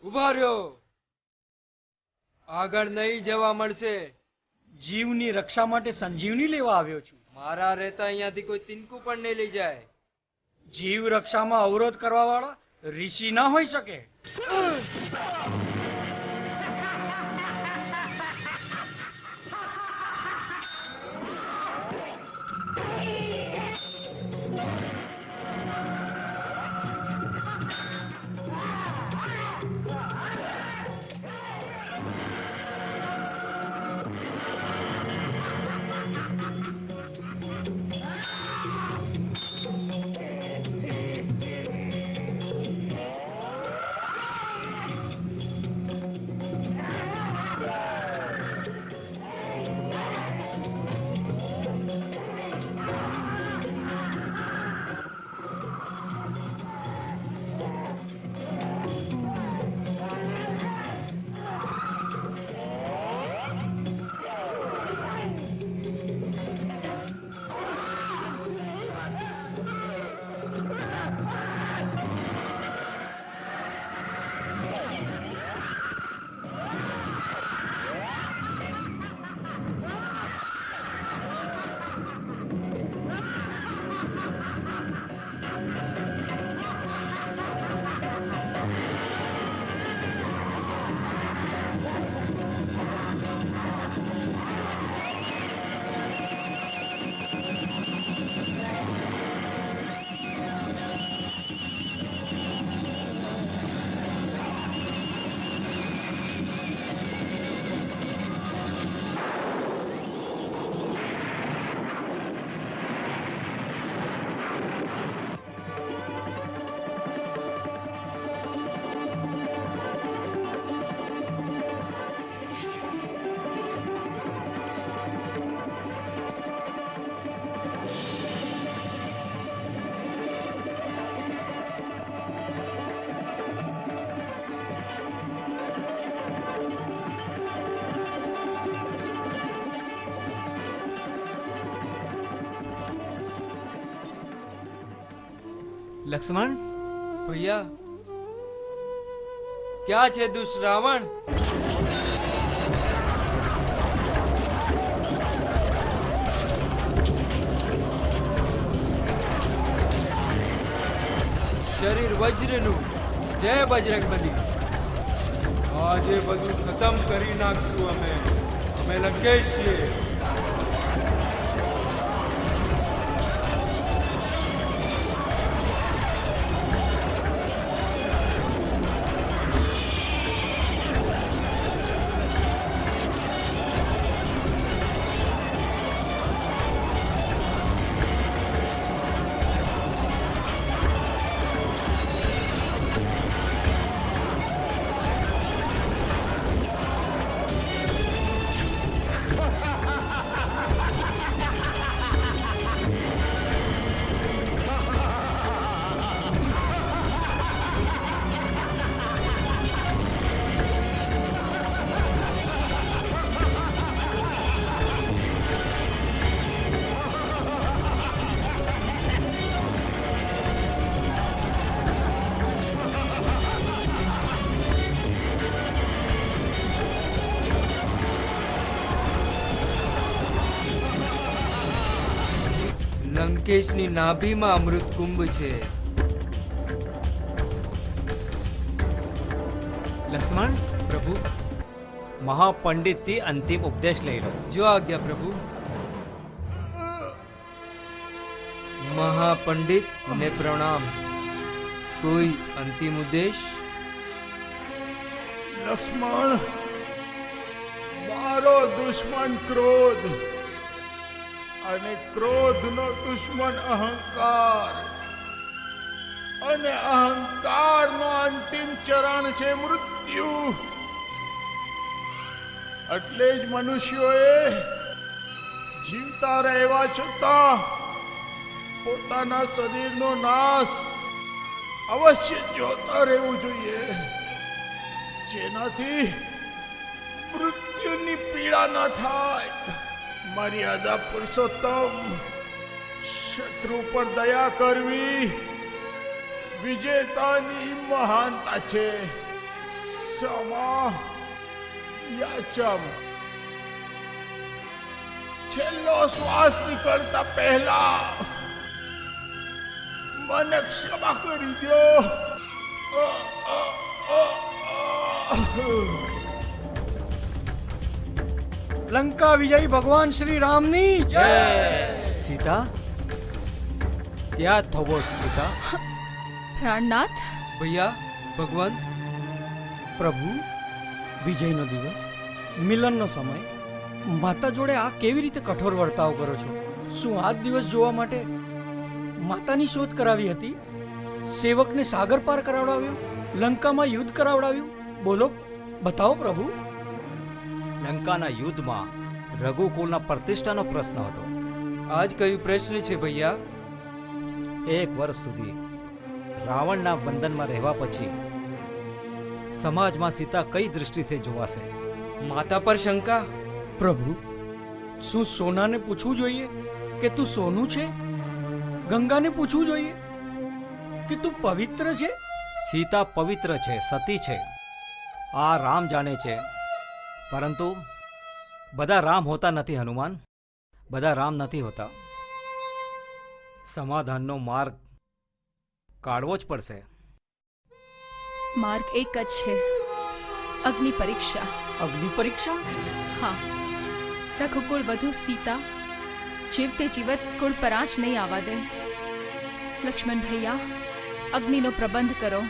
ઉભા રહ્યો, આગળ નહીં જવા મળશે. જીવની રક્ષા માટે સંજીવની લેવા આવ્યો છું. મારા રહેતા અહીંયાથી કોઈ તિનકું પણ નહીં લઈ જાય. જીવ રક્ષામાં અવરોધ કરવા વાળા ઋષિ ના હોઈ શકે. લક્ષ્મણ, ભૈયા ક્યાં છે દુષ્ટ રાવણ? શરીર વજ્રનું, જય બજરંગબલી. આજે બધું ખતમ કરી નાખશું અમે લંકેશ છીએ. લંકેશની નાભીમાં અમૃત કુંભ છે. લક્ષ્મણ, પ્રભુ, મહાપંડિતથી અંતિમ ઉપદેશ લઈ લો. જો આજ્ઞા પ્રભુ. મહાપંડિત ને પ્રણામ. કોઈ અંતિમ ઉદ્દેશ? લક્ષ્મણ, મારો દુશ્મન ક્રોધ અને ક્રોધનો દુશ્મન અહંકાર અને અહંકારનો અંતિમ ચરણ છે મૃત્યુ. એટલે જ મનુષ્યોએ જીવતા રહેવા છતાં પોતાના શરીરનો નાશ અવશ્ય જોતા રહેવું જોઈએ, જેનાથી મૃત્યુની પીડા ન થાય. મર્યાદા પુરુષોત્તમ, શત્રુ પર દયા કરવી વિજેતાની મહાનતા છે. સમા યાચમ. છેલ્લો શ્વાસ નીકળતા પહેલા મને ક્ષમા કરી દો. લંકા વિજય ભગવાન શ્રી રામની જય. સીતા, ત્યાં થવો સીતા. પ્રાણનાથ, ભૈયા, ભગવંત, પ્રભુ, વિજયનો દિવસ, મિલનનો સમય, માતા જોડે આ કેવી રીતે કઠોર વર્તાવ કરો છો? શું આ જ દિવસ જોવા માટે માતાની શોધ કરાવી હતી? સેવકને સાગર પાર કરાવડાવ્યો, લંકામાં યુદ્ધ કરાવડાવ્યું? બોલો, બતાવો પ્રભુ. લંકાના યુદ્ધમાં રઘુકુલના પ્રતિષ્ઠાનો પ્રશ્ન હતો. આજ કયું પ્રશ્ન છે ભૈયા? 1 વર્ષ સુધી રાવણના બંધનમાં રહેવા પછી સમાજમાં સીતા કઈ દૃષ્ટિથી જોવાશે? માતા પર શંકા. પ્રભુ, શું સોનાને પૂછવું જોઈએ કે તું સોનું છે? ગંગાને પૂછવું જોઈએ કે તું પવિત્ર છે? સીતા પવિત્ર છે, સતી છે, આ રામ જાણે છે. પરંતુ બધા રામ હોતા નથી હનુમાન, બધા રામ નથી હોતા. સમાધાનનો માર્ગ કાઢવો જ પડશે. માર્ગ એક જ છે, અગ્નિ પરીક્ષા. અગ્નિ પરીક્ષા? હા, રઘુકુળ વધુ સીતા જીવતે જીવત કુળ પરાજ નહીં આવવા દે. લક્ષ્મણ ભૈયા, અગ્નિનો પ્રબંધ કરો.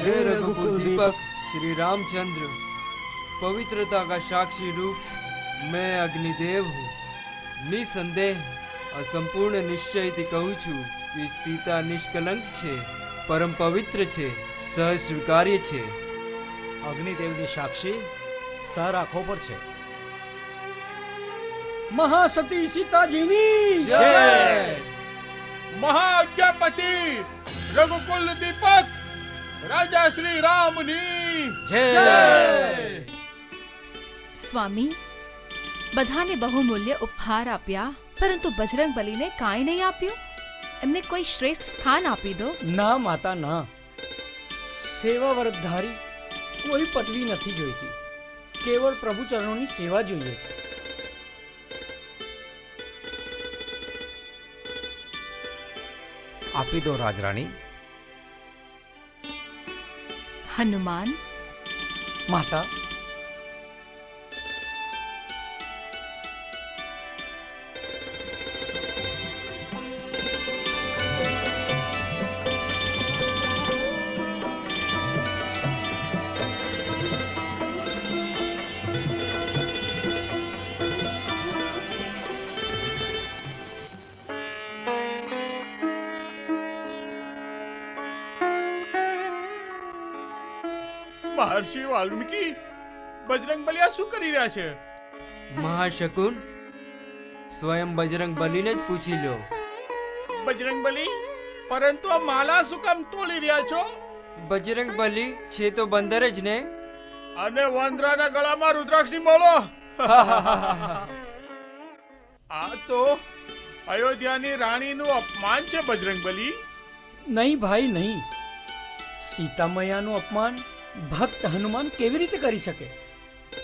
हे रघुकुल दीपक श्री रामचंद्र, पवित्रता का साक्षी रूप मैं अग्निदेव हूँ. निसंदेह असंपूर्ण निश्चय थी कहूँ छू कि सीता निष्कलंक छे, परम पवित्र छे, सह स्वीकार्य छे. અગ્નિદેવની સાક્ષી સર આંખો પર છે. મહાસતી સીતાજીની जय. મહાજ્ઞાપતિ રઘુકુલ દીપક રાજા શ્રી રામની જય સ્વામી બધાને બહુમૂલ્ય ઉપહાર આપ્યા, પરંતુ બજરંગ બલીને કાંઈ નહીં આપ્યું. એમને કોઈ શ્રેષ્ઠ સ્થાન આપી દો. ના માતા ના, સેવા વ્રતધારી કોઈ પદવી નથી જોઈતી, કેવળ પ્રભુ ચરણોની સેવા જોઈએ છે. આપી દો રાજરાણી. હનુમાન, માતા, મહર્ષિ વાલ્મીકી, બજરંગ બલિયા શું કરી રહ્યા છે? મહાશકુન, સ્વયં બજરંગ બલીને જ પૂછી લો. બજરંગ બલી, પરંતુ આ માલા શું કામ તોડી રહ્યા છો? બજરંગ બલી છે તો બંદર જ ને. અને વાંદરાના ગળામાં રુદ્રાક્ષની માળો. આ તો અયોધ્યાની રાણીનું અપમાન છે બજરંગ બલી. નહીં ભાઈ નહીં, સીતા મૈયાનું અપમાન ભક્ત હનુમાન કેવી રીતે કરી શકે?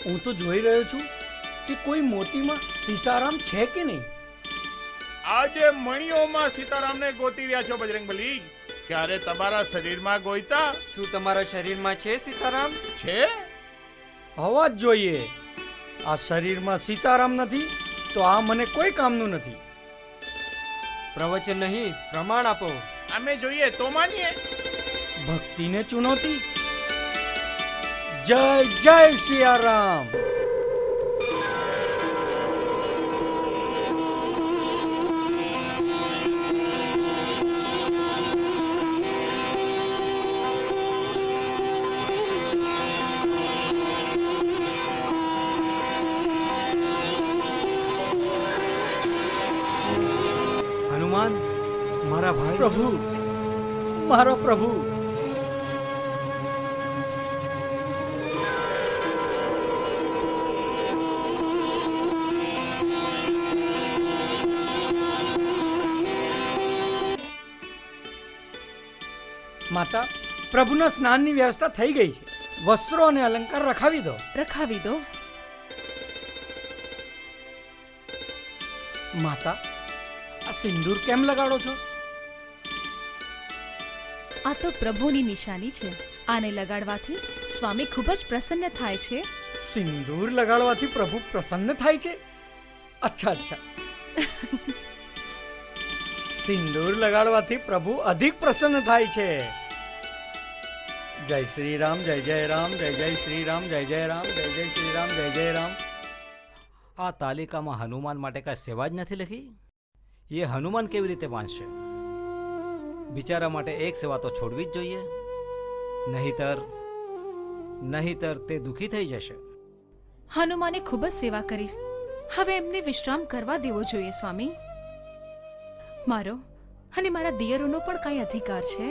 હું તો જોઈ રહ્યો છું કે કોઈ મોતીમાં સીતારામ છે કે નહીં. આજે મણીઓમાં સીતારામને ગોતી રહ્યા છો બજરંગ બલી. ક્યારે તમારા શરીરમાં ગોઈતા શું તમારા શરીરમાં છે સીતારામ? છે? હોવા જ જોઈએ. આ શરીરમાં સીતારામ નથી તો આ મને કોઈ કામનું નથી. પ્રવચન નહીં, પ્રમાણ આપો. અમે જોઈએ તો માનીએ. ભક્તિને ચુનૌતી. જય જય સિયારામ. હનુમાન, મારા ભાઈ. પ્રભુ, મારા પ્રભુ. માતા, પ્રભુના સ્નાનની વ્યવસ્થા થઈ ગઈ છે. વસ્ત્રો અને અલંકાર રખાવી દો. રખાવી દો. માતા, આ સિંદૂર કેમ લગાડો છો? આ તો પ્રભુની નિશાની છે. આને લગાડવાથી સ્વામી ખૂબ જ પ્રસન્ન થાય છે. સિંદૂર લગાડવાથી પ્રભુ પ્રસન્ન થાય છે? અચ્છા અચ્છા. સિંદૂર લગાડવાથી પ્રભુ અધિક પ્રસન્ન થાય છે. જય શ્રી રામ, જય જય રામ, જય જય શ્રી રામ, જય જય રામ, જય જય શ્રી રામ, જય જય રામ. આ તાલિકામાં હનુમાન માટે કાંઈ સેવા જ નથી લખી. એ હનુમાન કેવી રીતે વાંચશે? બિચારા માટે એક સેવા તો છોડવી જ જોઈએ, નહીતર તે દુઃખી થઈ જશે. હનુમાને ખૂબ જ સેવા કરી. હવે એમને વિશ્રામ કરવા દેવો જોઈએ સ્વામી. મારો અને મારા દિયરોનો પણ કઈ અધિકાર છે.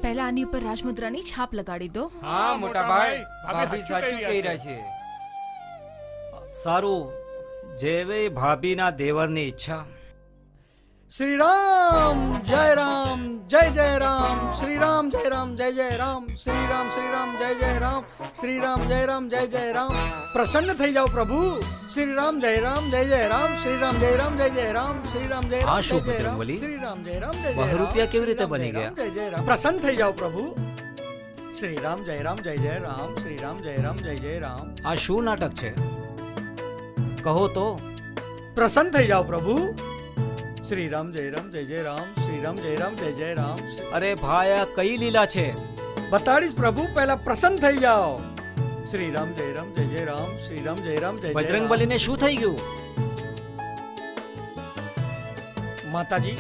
પહેલા આની ઉપર રાજમુદ્રાની છાપ લગાડી દો. હા મોટા ભાઈ, ભાભી સાચું કહી રહ્યા છે. સારું, જેવે ભાભીના દેવરની ઈચ્છા. શ્રી રામ જય રામ, જય જય રામ, શ્રી રામ જય રામ, જય જય રામ, શ્રી રામ જય જય રામ, શ્રી રામ જય રામ, જય જય રામ. પ્રસન્ન થઈ જાઓ પ્રભુ. શ્રી રામ જય રામ, જય જય રામ, શ્રી રામ જય રામ, જય જય રામ, શ્રી રામ જય આ રામ, શું જય જય રામ, બજરંગબલી? શ્રી રામ જય રામ, જય જય રામ, બહરૂપિયા કેવી રીતે શ્રી રામ બની જય રામ, ગયા? જય જય રામ. પ્રસન્ન થઈ જાઓ પ્રભુ. શ્રી રામ જય રામ, જય જય રામ, શ્રી રામ જય રામ, જય જય રામ. આ શું નાટક છે? કહો તો. પ્રસન્ન થઈ જાઓ પ્રભુ. શ્રી રામ જય રામ, જય જય રામ, શ્રી રામ જય રામ, જય જય રામ. અરે ભાઈ, આ કઈ લીલા છે? બતાડીશ પ્રભુ, પહેલા પ્રસન્ન થઈ જાઓ. શ્રી રામ જય રામ, જય જય રામ, શ્રી રામ જય રામ, જય જય રામ. બજરંગબલીને શું થઈ ગયું? માતાજી,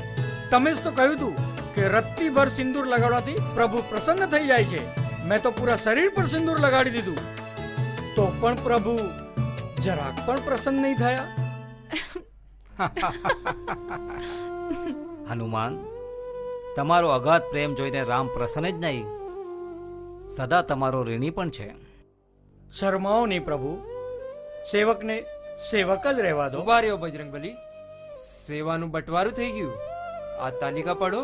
તમે જ તો કહ્યું હતું કે રત્તી ભર સિંદૂર લગાડવાથી પ્રભુ પ્રસન્ન થઈ જાય છે. મેં તો પૂરા શરીર પર સિંદૂર લગાડી દીધું, તો પણ પ્રભુ જરાક પણ પ્રસન્ન નહીં થયા. હનુમાન, તમારો અગાધ પ્રેમ જોઈને રામ પ્રસન્ન જ નહીં, સદા તમારો ઋણી પણ છે. શરમાઓ નહીં પ્રભુ, સેવકને સેવક જ રહેવા દો. ઉભા રહ્યો બજરંગબલી, સેવાનું બટવારું થઈ ગયું. આ તાલિકા પડો.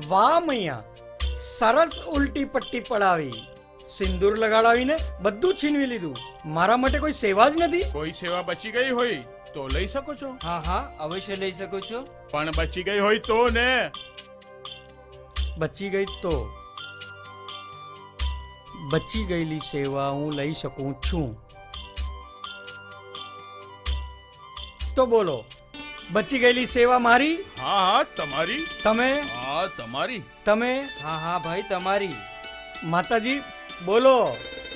વાહ મૈયા, સરસ ઉલટી પટ્ટી પડાવી. સિંદૂર લગાડાવીને બધું છીનવી લીધું. મારા માટે કોઈ સેવા જ નથી. કોઈ સેવા બચી ગઈ હોય તો લઈ શકો છો, હા હા, અવશ્ય લઈ શકો છો. પણ બચી ગઈ હોય તો ને. બચી ગઈ તો બચી ગયેલી સેવા હું લઈ શકું છું. તો બોલો, બચી ગયેલી સેવા મારી? હા હા તમારી. તમે? હા તમારી. તમે? હા હા ભાઈ, તમારી. માતાજી બોલો,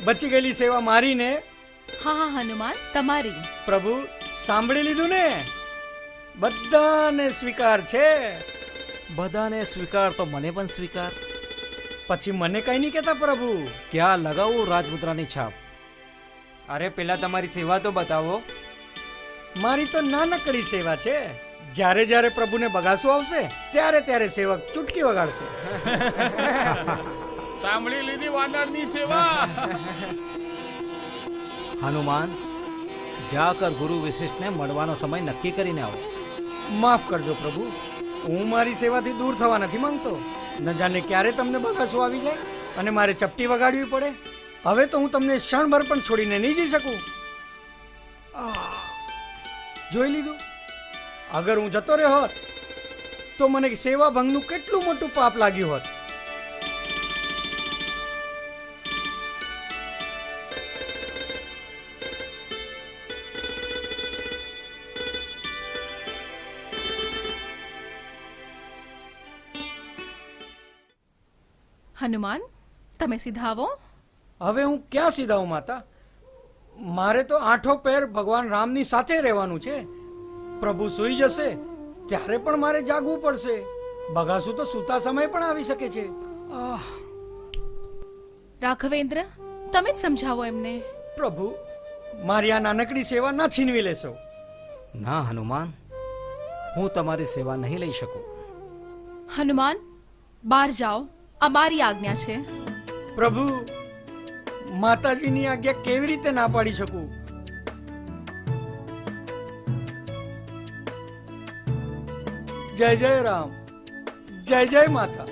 બચી ગયેલી સેવા મારી ને? હા હા હનુમાન, તમારી. પ્રભુ સાંભળી લીધું ને? બધાને સ્વીકાર છે. બધાને સ્વીકાર તો મને પણ સ્વીકાર. પછી મને કઈ નહીં કહેતા પ્રભુ? ક્યાં લગાવું રાજમુદ્રાની છાપ? અરે પેલા તમારી સેવા તો બતાવો. મારી તો નાનકડી સેવા છે. જ્યારે જ્યારે પ્રભુને બગાસું આવશે ત્યારે ત્યારે સેવક ચૂટકી વગાડશે. સાંભળી લીધી વાનરની સેવા. હનુમાન, જાકર ગુરુ વિશિષ્ટને મળવાનો સમય નક્કી કરીને આવો. માફ કરજો પ્રભુ, હું મારી સેવાથી દૂર થવા નથી માંગતો. ન જાણે ક્યારે તમને બગાસું આવી જાય અને મારે ચપટી વગાડવી પડે. હવે તો હું તમને ક્ષણભર પણ છોડીને નહીં જઈ શકું. જોઈ લીધું? અગર હું જતો રહ્યો હોત તો મને સેવા ભંગનું કેટલું મોટું પાપ લાગ્યું હોત. હનુમાન, તમે સીધા આવો. હવે હું ક્યાં સીધાઉં માતા? મારે તો આઠો પેર ભગવાન રામની સાથે રહેવાનું છે. પ્રભુ સૂઈ જશે ત્યારે પણ મારે જાગવું પડશે. બગાસું તો સૂતા સમય પણ આવી શકે છે. રાઘવેન્દ્ર, તમે જ સમજાવો એમને. પ્રભુ, મારી આ નાનકડી સેવા ના છીનવી લેશો. ના હનુમાન, હું તમારી સેવા નહીં લઈ શકું. હનુમાન, બહાર જાઓ, અમારી આજ્ઞા છે. પ્રભુ, માતાજીની આજ્ઞા કેવી રીતે ના પાડી શકું? જય જય રામ, જય જય માતા.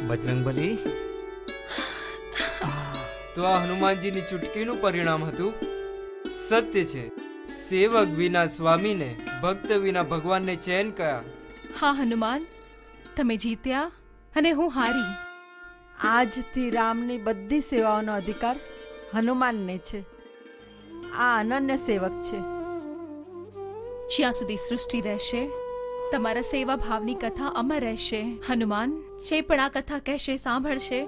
બજરંગબલી, તો આ હનુમાનજીની ચૂટકીનું પરિણામ હતું. સત્ય છે, સેવક વિના સ્વામીને, ભક્ત વિના ભગવાનને ચેન કયા. હા હનુમાન, તમે જીત્યા અને હું હારી. આજથી રામની બધી સેવાઓનો અધિકાર હનુમાનને છે. આ અનન્ય સેવક છે. જ્યાં સુધી સૃષ્ટિ રહેશે તમારા સેવા ભાવની કથા અમર રહેશે. હનુમાન, જે પણ આ કથા કહેશે, સાંભળશે,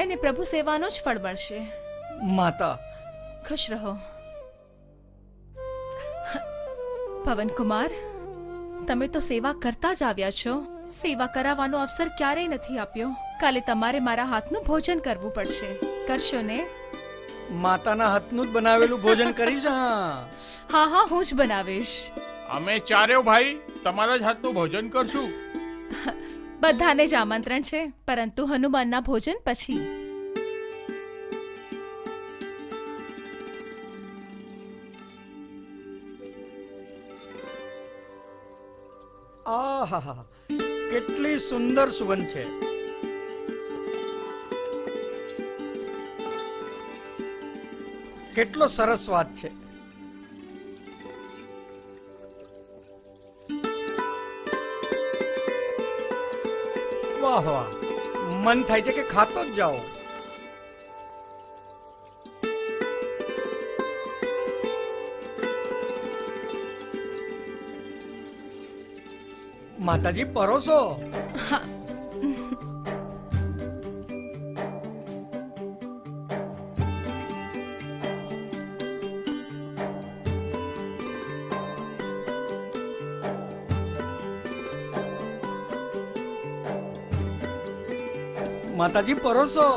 એને પ્રભુ સેવાનો જ ફળ મળશે. માતા, ખુશ રહો. પવનકુમાર, તમે તો સેવા કરતા જ આવ્યા છો. સેવા કરાવવાનો અવસર ક્યારેય નથી આપ્યો. કાલે તમારે મારા હાથનું ભોજન કરવું પડશે. કરશો ને? માતાના હાથનું જ બનાવેલું ભોજન કરીશ. હા હા, હું જ બનાવીશ. અમે ચારેવ ભાઈ તમારા જ હાથનું ભોજન કરશું. બધાને જ આમંત્રણ છે, પરંતુ હનુમાનના ભોજન પછી. આહાહા, કેટલી સુંદર સુગંધ છે. કેટલો સરસ સ્વાદ છે. વાહ વાહ, મન થાય છે કે ખાતો જ જાઓ. માતાજી પરોસો. માતાજી પરોસો.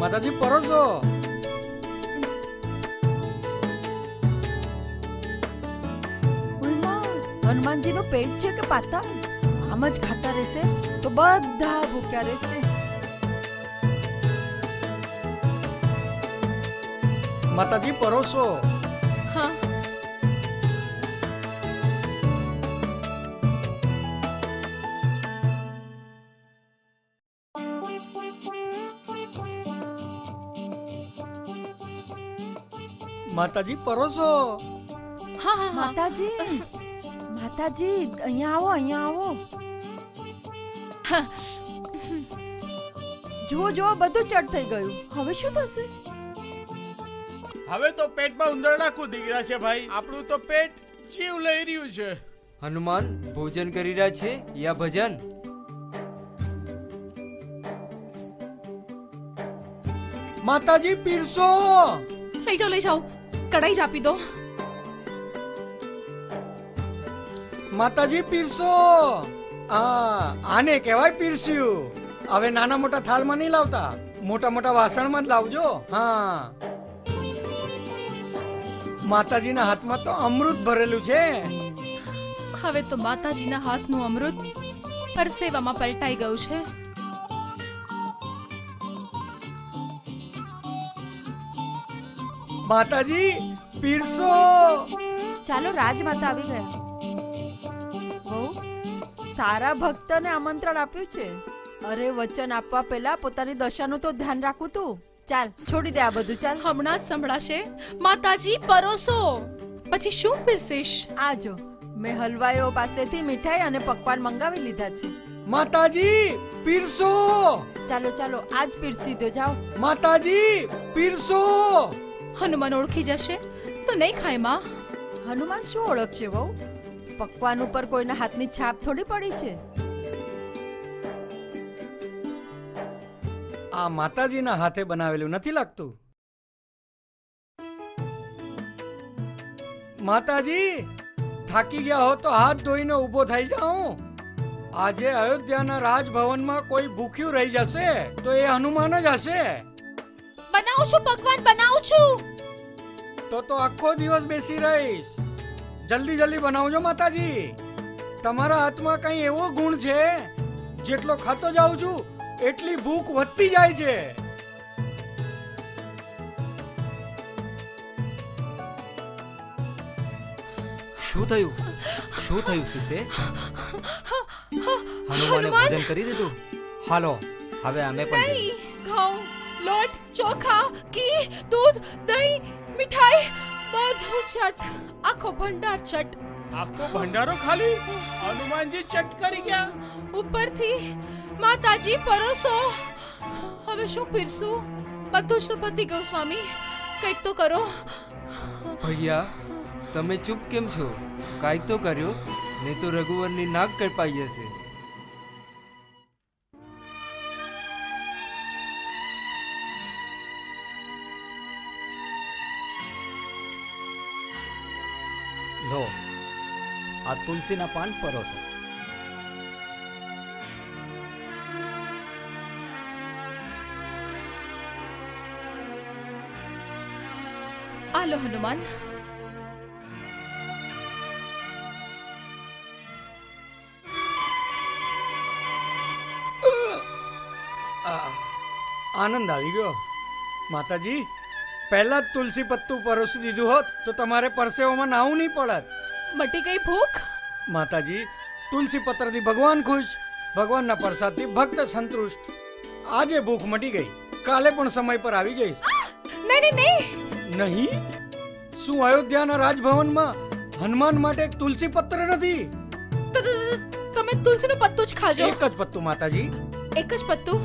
માતાજી પરોસો. હનુમાનજી નું પેટ છે કે પાતા? આમ જ ખાતા રહેશે તો બધા ભૂખ્યા રહેશે. માતાજી પરોસો. હા માતાજી પરોસો. હા હા હા માતાજી માતાજી અહીંયા આવો જુઓ જુઓ બધું ચટ થઈ ગયું. હવે શું થશે? હવે તો પેટમાં ઉંદરડા કૂદી ગયા છે ભાઈ. આપણું તો પેટ જીવ લઈ રહ્યું છે. હનુમાન ભોજન કરી રહ્યા છે યા ભજન? માતાજી પીરસો. લઈ જાઓ કઢાઈ જ આપી દો. માતાજી પીરસો. આને કહેવાય પીરસ્યું. હવે નાના મોટા થાળમાં નહીં લાવતા, મોટા મોટા વાસણમાં જ લાવજો. હા, માતાજીના હાથમાં તો અમૃત ભરેલું છે. હવે તો માતાજીના હાથનું અમૃત પરસેવામાં પલટાઈ ગયું છે. માતાજી પીરસો. ચાલો રાજમાતા આવી ગયા. બહુ સારા ભક્તને આમંત્રણ આપ્યું છે. અરે વચન આપવા પહેલા પોતાની દશાનું તો ધ્યાન રાખવું તું. ચાલ છોડી દે આ બધું. ચાલ હમણાં જ સંભળાશે માતાજી પરોસો. પછી શું પીરસીશ? આજો મેં હલવાઈઓ પાસેથી મીઠાઈ અને પકવાન મંગાવી લીધા છે. માતાજી પીરસો. ચાલો ચાલો આજ પીરસી દો. જાઓ. માતાજી પીરસો. હનુમાન ઓળખી જશે તો નહીં ખાય માં. હનુમાન શું ઓળખશે બહુ? પકવાન ઉપર કોઈના હાથની છાપ થોડી પડી છે. આ માતાજીના હાથે બનાવેલું નથી લાગતું. માતાજી થાકી ગયા હો તો હાથ ધોઈને ઊભો થઈ જાઓ. આજે અયોધ્યાના રાજભવનમાં કોઈ ભૂખ્યું રહી જશે તો એ હનુમાન જ હશે. બનાવું છું પકવાન બનાવું છું. તો આખો દિવસ બેસી રહીશ. જલ્દી જલ્દી બનાવજો માતાજી. તમારા હાથમાં કઈ એવો ગુણ છે, જેટલો ખાતો જાઉં છું એટલી ભૂખ વધતી જાય છે. શું થયું સીતે? હનુમાને ભોજન કરી દીધું? હાલો હવે અમે પણ જઈએ. ઘઉં લોટ ચોખા ઘી દૂધ દહીં મીઠાઈ બધું ચટ. આખો ભંડાર ચટ. આખો ભંડારો ખાલી? હનુમાનજી ચટ કરી ગયા. ઉપરથી માતાજી પરોસો. હવે શું પીરસું? બધું જ તો પતી ગયું સ્વામી. કંઈક તો કરો. ભૈયા તમે ચૂપ કેમ છો? કાંઈક તો કર્યો, નહીં તો રઘુવરની નાક કપાઈ જશે. લો આ તુલસીના પાન પરોસો. આલો હનુમાન. આનંદ આવી ગયો. માતાજી પહેલા જ તુલસી પત્તું પરોસી દીધું હોત તો તમારે પરસેવામાં નાવું નહીં પડત. મટી ગઈ ભૂખ. માતાજી તુલસી પત્રથી ભગવાન ખુશ, ભગવાનના પ્રસાદથી ભક્ત સંતુષ્ટ. આજે ભૂખ મટી ગઈ, કાલે પણ સમય પર આવી જઈશ. નહીં. નહીં? શું અયોધ્યાના રાજભવનમાં હનુમાન માટે એક તુલસી પત્ર નથી? તમે તુલસીનું પત્તું જ ખાજો. એક જ પત્તું માતાજી. એક જ પત્તું?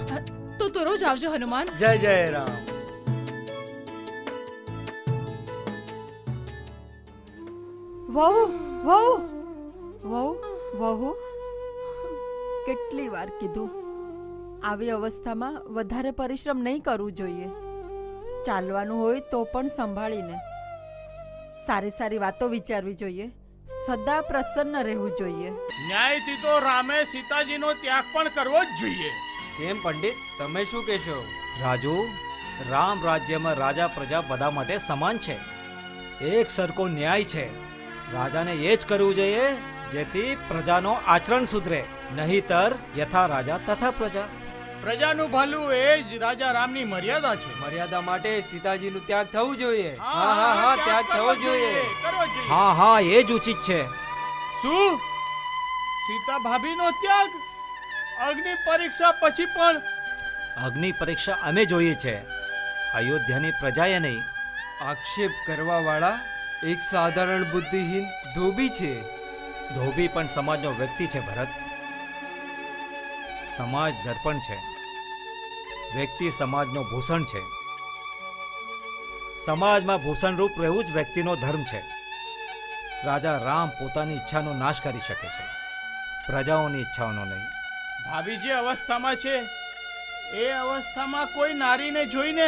તો રોજ આવજો હનુમાન. જય જય રામ. વહુ વહુ વહુ વહુ કેટલી વાર કીધું આવી અવસ્થામાં વધારે પરિશ્રમ નહીં કરવું જોઈએ. ચાલવાનું હોય તો પણ સંભાળીને. સારી સારી વાતો વિચારવી જોઈએ. સદા પ્રસન્ન રહેવું જોઈએ. ન્યાયથી તો રામે સીતાજીનો ત્યાગ પણ કરવો જ જોઈએ. કેમ પંડિત, તમે શું કહેશો? રાજુ, રામ રાજ્યમાં રાજા પ્રજા બધા માટે સમાન છે. એક સરખો ન્યાય છે. રાજાને એ જ કરવું જોઈએ જેથી પ્રજાનો આચરણ સુધરે, નહીતર યથા રાજા તથા પ્રજા. પ્રજાનું ભલું એ જ રાજા રામની મર્યાદા છે. મર્યાદા માટે સીતાજીનું ત્યાગ થવું જોઈએ. હા હા હા, ત્યાગ થવો જોઈએ. કરવો જોઈએ. હા હા, એ જ ઉચિત છે. શું સીતા ભાભીનો ત્યાગ? અગ્નિ પરીક્ષા પછી પણ? અગ્નિ પરીક્ષા અમે જોઈએ છે, અયોધ્યાની પ્રજાએ નહીં. આક્ષેપ કરવા વાળા એક સાધારણ બુદ્ધિહીન ધોબી છે. ધોબી પણ સમાજનો વ્યક્તિ છે ભરત. સમાજ દર્પણ છે, વ્યક્તિ સમાજનો ભૂષણ છે. સમાજમાં ભૂષણરૂપ રહેવું જ વ્યક્તિનો ધર્મ છે. રાજા રામ પોતાની ઈચ્છાનો નાશ કરી શકે છે, પ્રજાઓની ઈચ્છાઓનો નહીં. ભાભી જે અવસ્થામાં છે એ અવસ્થામાં કોઈ નારીને જોઈને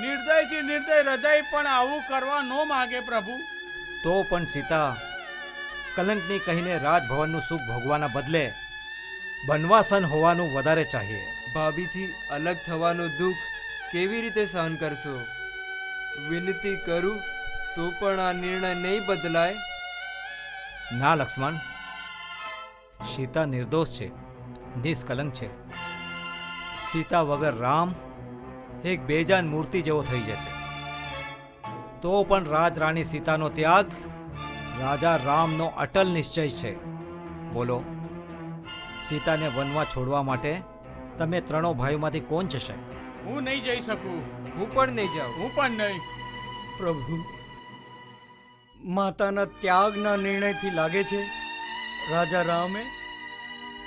નિર્દયથી નિર્દય હૃદય પણ આવું કરવા ન માગે પ્રભુ. તો પણ સીતા કલંકની કહીને રાજભવનનું સુખ ભોગવાના બદલે બનવાસન હોવાનું વધારે ચાહીએ. ભાભીથી અલગ થવાનું દુઃખ કેવી રીતે સહન કરશો? વિનંતી કરું તો પણ આ નિર્ણય નહીં બદલાય. ના લક્ષ્મણ, સીતા નિર્દોષ છે, નિષ્કલંક છે. સીતા વગર રામ એક બેજાન મૂર્તિ જેવો થઈ જશે. તો પણ રાજરાણી સીતાનો ત્યાગ રાજા રામનો અટલ નિશ્ચય છે. બોલો, સીતાને વનમાં છોડવા માટે તમે ત્રણો ભાઈઓમાંથી કોણ જશે? હું નહીં જઈ શકું. હું પણ નહીં જાઉં. હું પણ નહીં. પ્રભુ, માતાના ત્યાગના નિર્ણયથી લાગે છે રાજા રામે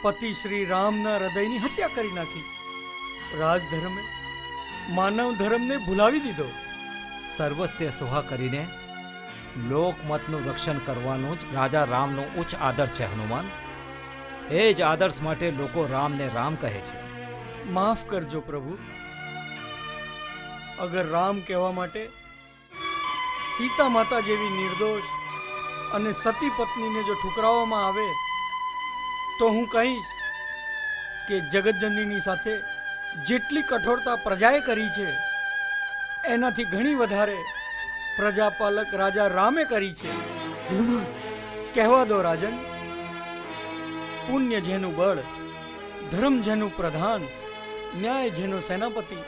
પતિ શ્રી રામના હૃદયની હત્યા કરી નાખી. રાજધર્મે માનવ ધર્મને ભૂલાવી દીધો. સર્વસ્ય સુહા કરીને લોકમતનું રક્ષણ કરવાનું જ રાજા રામનો ઉચ્ચ આદર છે હનુમાન. એ જ આદર્શ માટે લોકો રામને રામ કહે છે. માફ કરજો પ્રભુ. અગર રામ કહેવા માટે સીતા માતા જેવી નિર્દોષ અને સતી પત્નીને જો ઠુકરાવવામાં આવે તો હું કહીશ કે જગતજનનીની સાથે જેટલી કઠોરતા પ્રજાએ કરી છે એનાથી ઘણી વધારે પ્રજાપાલક રાજા રામે કરી છે. કહેવા દો રાજન. પુણ્ય જેનું બળ, ધર્મ જેનું પ્રધાન, ન્યાય જેનો સેનાપતિ,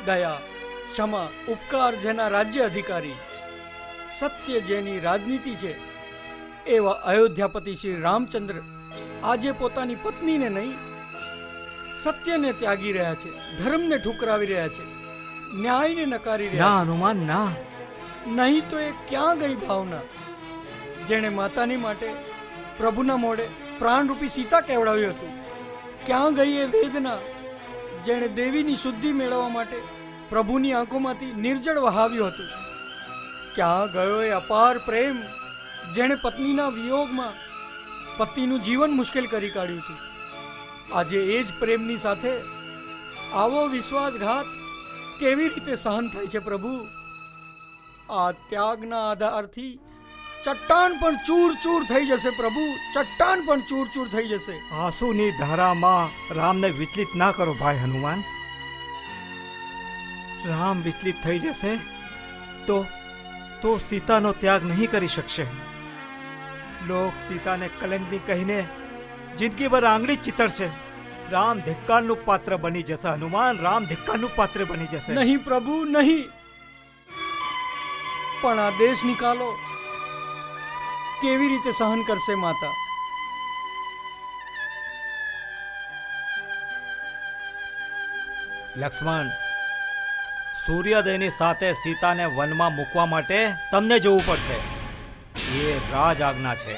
દયા, ક્ષમા, ઉપકાર જેના રાજ્ય અધિકારી, સત્ય જેની રાજનીતિ છે, એવા અયોધ્યાપતિ શ્રી રામચંદ્ર આજે પોતાની પત્નીને નહીં, સત્યને ત્યાગી રહ્યા છે, ધર્મને ઠુકરાવી રહ્યા છે, ન્યાયને નકારી રહ્યા ના હનુમાન ના. છે. નહીં તો એ ક્યાં ગઈ ભાવના જેણે માતાની માટે પ્રભુના મોઢે પ્રાણરૂપી સીતા કહેવડાવ્યું હતું? ક્યાં ગઈ એ વેદના જેણે દેવીની શુદ્ધિ મેળવવા માટે પ્રભુની આંખોમાંથી નિર્જળ વહાવ્યું હતું? ક્યાં ગયો એ અપાર પ્રેમ જેણે પત્નીના વિયોગમાં પતિનું જીવન મુશ્કેલ કરી કાઢ્યું હતું? આજે એ જ પ્રેમની સાથે આવો વિશ્વાસઘાત કેવી રીતે સહન થાય છે પ્રભુ? આ ત્યાગના આધારથી ચટ્ટાન પણ ચૂર ચૂર થઈ જશે પ્રભુ. ચટ્ટાન પણ ચૂર ચૂર થઈ જશે. આંસુની ધારામાં રામને વિચલિત ના કરો ભાઈ હનુમાન. રામ વિચલિત થઈ જશે તો સીતાનો ત્યાગ નહીં કરી શકશે. લોક સીતાને કલંકની કહીને જિંદગીભર આંગળી ચિતરશે. રામ ધિક્કારનું પાત્ર બની જશે હનુમાન. રામ ધિક્કારનું પાત્ર બની જશે. નહીં પ્રભુ, નહીં. પણ આ દેશ નિકાલો કેવી રીતે સહન કરશે માતા? લક્ષ્મણ, સૂર્યોદયની સાથે સીતાને વનમાં મૂકવા માટે તમને જવું પડશે. એ રાજ આજ્ઞા છે.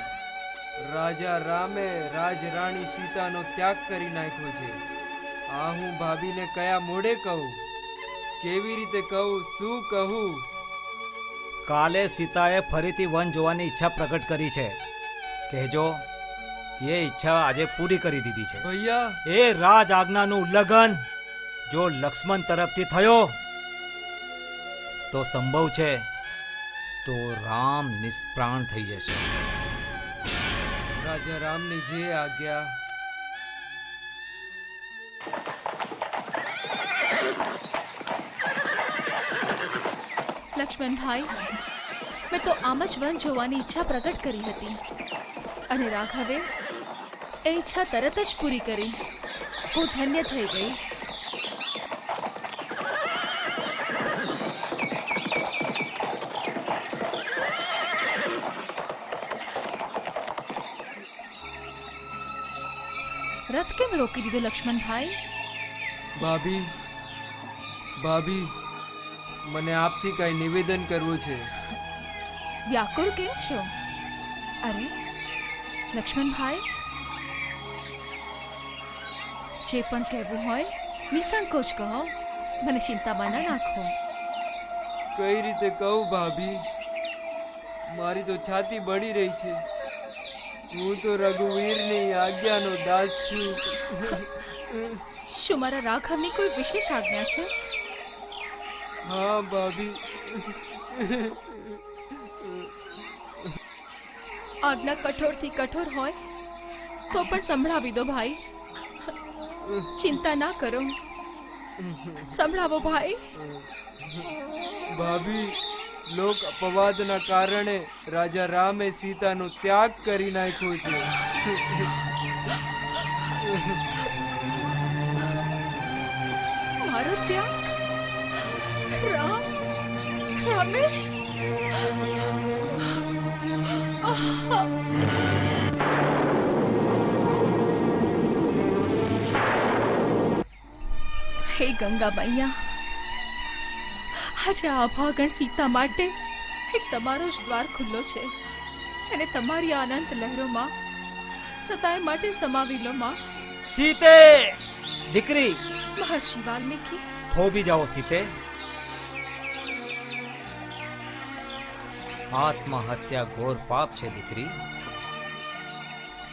રાજા રામે રાજરાણી સીતાનો ત્યાગ કરી નાખ્યો છે. આ હું ભાભીને કયા મોઢે કહું? કેવી રીતે કહું? શું કહું? કાલે સીતાએ ફરીથી વન જોવાની ઈચ્છા પ્રગટ કરી છે. કહેજો એ ઈચ્છા આજે પૂરી કરી દીધી છે. ભૈયા એ રાજ આજ્ઞાનું ઉલ્લંઘન જો લક્ષ્મણ તરફથી થયો તો સંભવ છે તો રામ નિષ્પ્રાણ થઈ જશે. રાજા રામની જે આજ્ઞા. લક્ષ્મણભાઈ, મેં તો આમ જ વન જોવાની ઈચ્છા પ્રગટ કરી હતી અને રાઘવે એ ઈચ્છા તરત જ પૂરી કરી. હું ધન્ય થઈ ગઈ. રથ કેમ રોકી દીધો લક્ષ્મણભાઈ? ભાભી ભાભી, મને આપથી કઈ નિવેદન કરવું છે. વ્યાકુળ કેમ છો? અરે લક્ષ્મણભાઈ, જે પણ કહેવું હોય નિસંકોચ કહો, મને ચિંતામાં ન નાખો. કઈ રીતે કહું ભાભી, મારી તો છાતી બળી રહી છે. હું તો રઘુવીરની આજ્ઞાનો દાસ છું. શું મારા રાઘવની કોઈ વિશેષ આજ્ઞા છે? હા ભાભી, આજ્ઞા કઠોરથી કઠોર હોય તો પણ સંભળાવી દો ભાઈ. ચિંતા ના કરો, સંભળાવો ભાઈ. ભાભી, લોક અપવાદના કારણે રાજા રામે સીતાનો ત્યાગ કરી નાખ્યો છે. મારો ત્યાગ? રામે? હે ગંગા મૈયા, આજે આભાગણ સીતા માટે એક તમારો જ દ્વાર ખુલ્લો છે અને તમારી અનંત લહેરોમાં સદાય માટે સમાવી લો માં. સીતે દીકરી, મહર્ષિ વાલ્મીકી, થોભી જાઓ સીતે. આત્મહત્યા ઘોર પાપ છે દીકરી.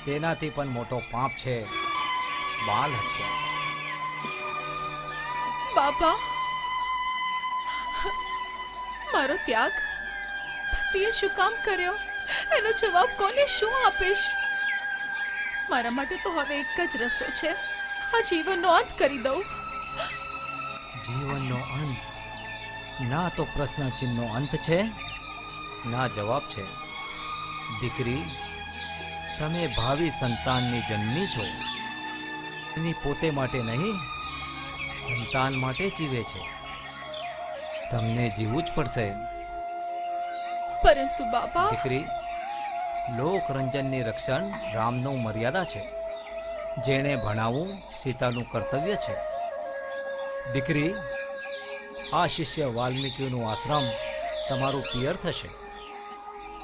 તેનાથી પણ મોટો પાપ છે બાલ હત્યા. બાપા, મારો ત્યાગ પતિએ શું કામ કર્યો એનો જવાબ કોને શું આપીશ? મારા માટે તો હવે એક જ રસ્તો છે, આ જીવનનો અંત કરી દઉં. જીવનનો અંત? ના તો પ્રશ્ન ચિહ્નનો અંત છે, ના જવાબ છે. દીકરી, તમે ભાવિ સંતાનની જનની છો. એની પોતે માટે નહીં, સંતાન માટે જીવે છે. તમને જીવવું જ પડશે. પરંતુ બાપા, દીકરી, લોકરંજનની રક્ષણ રામનું મર્યાદા છે. જેણે ભણાવવું સીતાનું કર્તવ્ય છે. દીકરી, આ શિષ્ય વાલ્મીકીનું આશ્રમ તમારું પિયર થશે.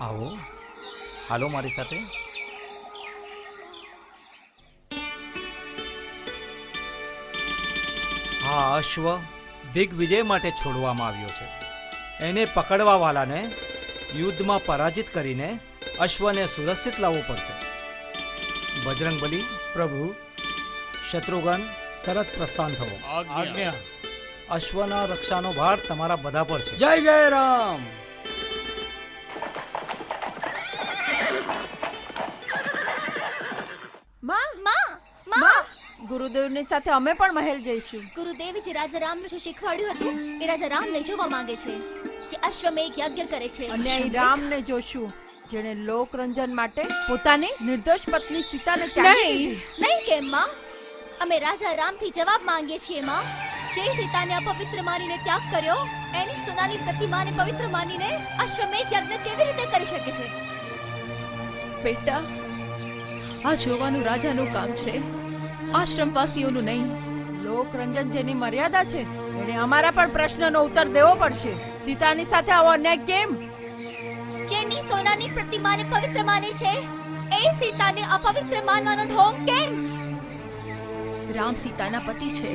આવો, હાલો મારી સાથે. આ અશ્વ દિગ્વિજય માટે છોડવામાં આવ્યો છે. એને પકડવા વાળાને યુદ્ધમાં પરાજિત કરીને અશ્વને સુરક્ષિત લાવવું પડશે. બજરંગબલી, પ્રભુ, શત્રુઘ્ન, તરત પ્રસ્થાન થવો. આજ્ઞા. અશ્વના રક્ષાનો ભાર તમારા બધા પર છે. જય જય રામ. માં, ગુરુદેવની સાથે અમે પણ મહેલ જઈશું. ગુરુદેવે જે રાજા રામ વિશે શીખવાડ્યું હતું એ રાજા રામને જોવા માંગે છે, જે અશ્વમેઘ યજ્ઞ કરે છે. અને અહીં રામને જોશું, જેણે લોકરંજન માટે પોતાની નિર્દોષ પત્ની સીતાને ત્યાગી નહીં. દીધી. નહીં કેમ માં? અમે રાજા રામથી જવાબ માંગીએ છીએ માં. જે સીતાને અપવિત્ર માનીને ત્યાગ કર્યો, એની સોનાની પ્રતિમાને પવિત્ર માનીને અશ્વમેઘ યજ્ઞ કેવી રીતે કરી શકે છે? બેટા, આ જોવાનું રાજાનું કામ છે, આશ્રમવાસીઓનું નહીં. લોકરંજન જેની મર્યાદા છે, એને અમારા પણ પ્રશ્નનો ઉત્તર દેવો પડશે. સીતાની સાથે આવો અન્યાય કેમ? જેની સોનાની પ્રતિમાને પવિત્ર માને છે, એ સીતાને અપવિત્ર માનવાનો ઢોંગ કેમ? રામ સીતાના પતિ છે,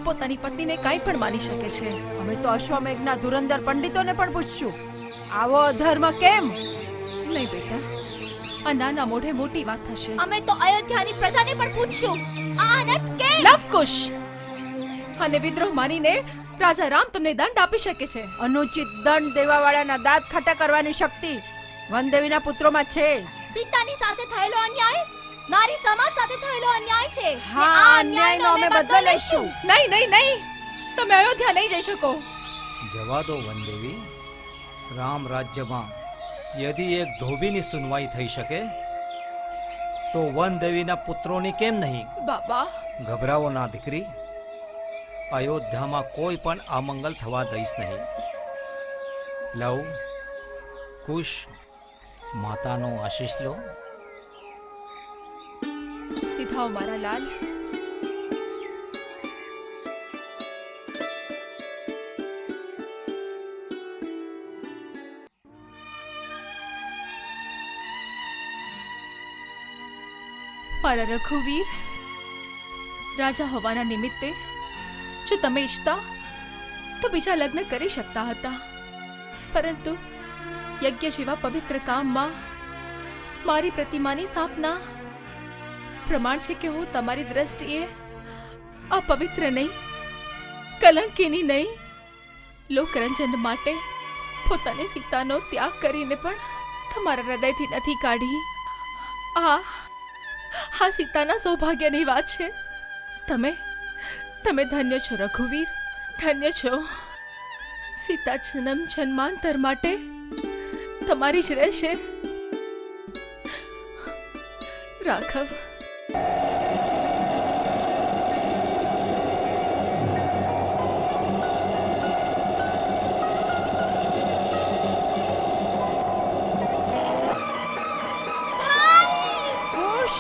પોતાની પત્નીને કાંઈ પણ માની શકે છે. અમે તો અશ્વમેઘના ધુરંધર પંડિતોને પણ પૂછશું, આવો અધર્મ કેમ? નહીં બેટા, આ નાના મોઢે મોટી વાત થશે. અમે તો અયોધ્યાની પ્રજાને પણ પૂછશું આ અનર્થ કેમ? લવકુશ અને વિદ્રોહ માનીને રાજા રામ તમને દંડ આપી શકે છે. અનુચિત દંડ દેવાવાળાના દાંત ખાટા કરવાની શક્તિ વનદેવીના પુત્રોમાં છે. સીતાની સાથે થયેલો અન્યાય નારી સમાજ સાથે થયેલો અન્યાય છે. ને હા, આ અન્યાયનો અમે બદલો લઈશું. નહીં નહીં નહીં, તમે અયોધ્યા નહીં જઈ શકો. જવા દો વનદેવી. રામ રાજ્યમાં યદિ એક ધોબીની સુનવાઈ થઈ શકે તો વનદેવીના પુત્રોની કેમ નહીં? બાબા, ગભરાવો ના દીકરી. અયોધ્યામાં કોઈ પણ અમંગલ થવા દઈશ નહીં. લવ, કુશ, માતાનો આશીષ લો. સીધાઓ મારા લાલ. મારા રઘુવીર, રાજા હોવાના નિમિત્તે જો તમે ઈચ્છતા તો બીજા લગ્ન કરી શકતા હતા, પરંતુ યજ્ઞ જેવા પવિત્ર કામમાં મારી પ્રતિમાની સ્થાપના પ્રમાણ છે કે હું તમારી દ્રષ્ટિએ અપવિત્ર નહીં, કલંકીની નહીં. લોકરંજન માટે પોતાની સીતાનો ત્યાગ કરીને પણ તમારા હૃદયથી નથી કાઢી. આ સીતાના સૌભાગ્યની વાત છે. તમે ધન્ય છો રઘુવીર, ધન્ય છો. સીતા જન્મ જન્માંતર માટે તમારી જ રહેશે. રાઘવ, કુશ,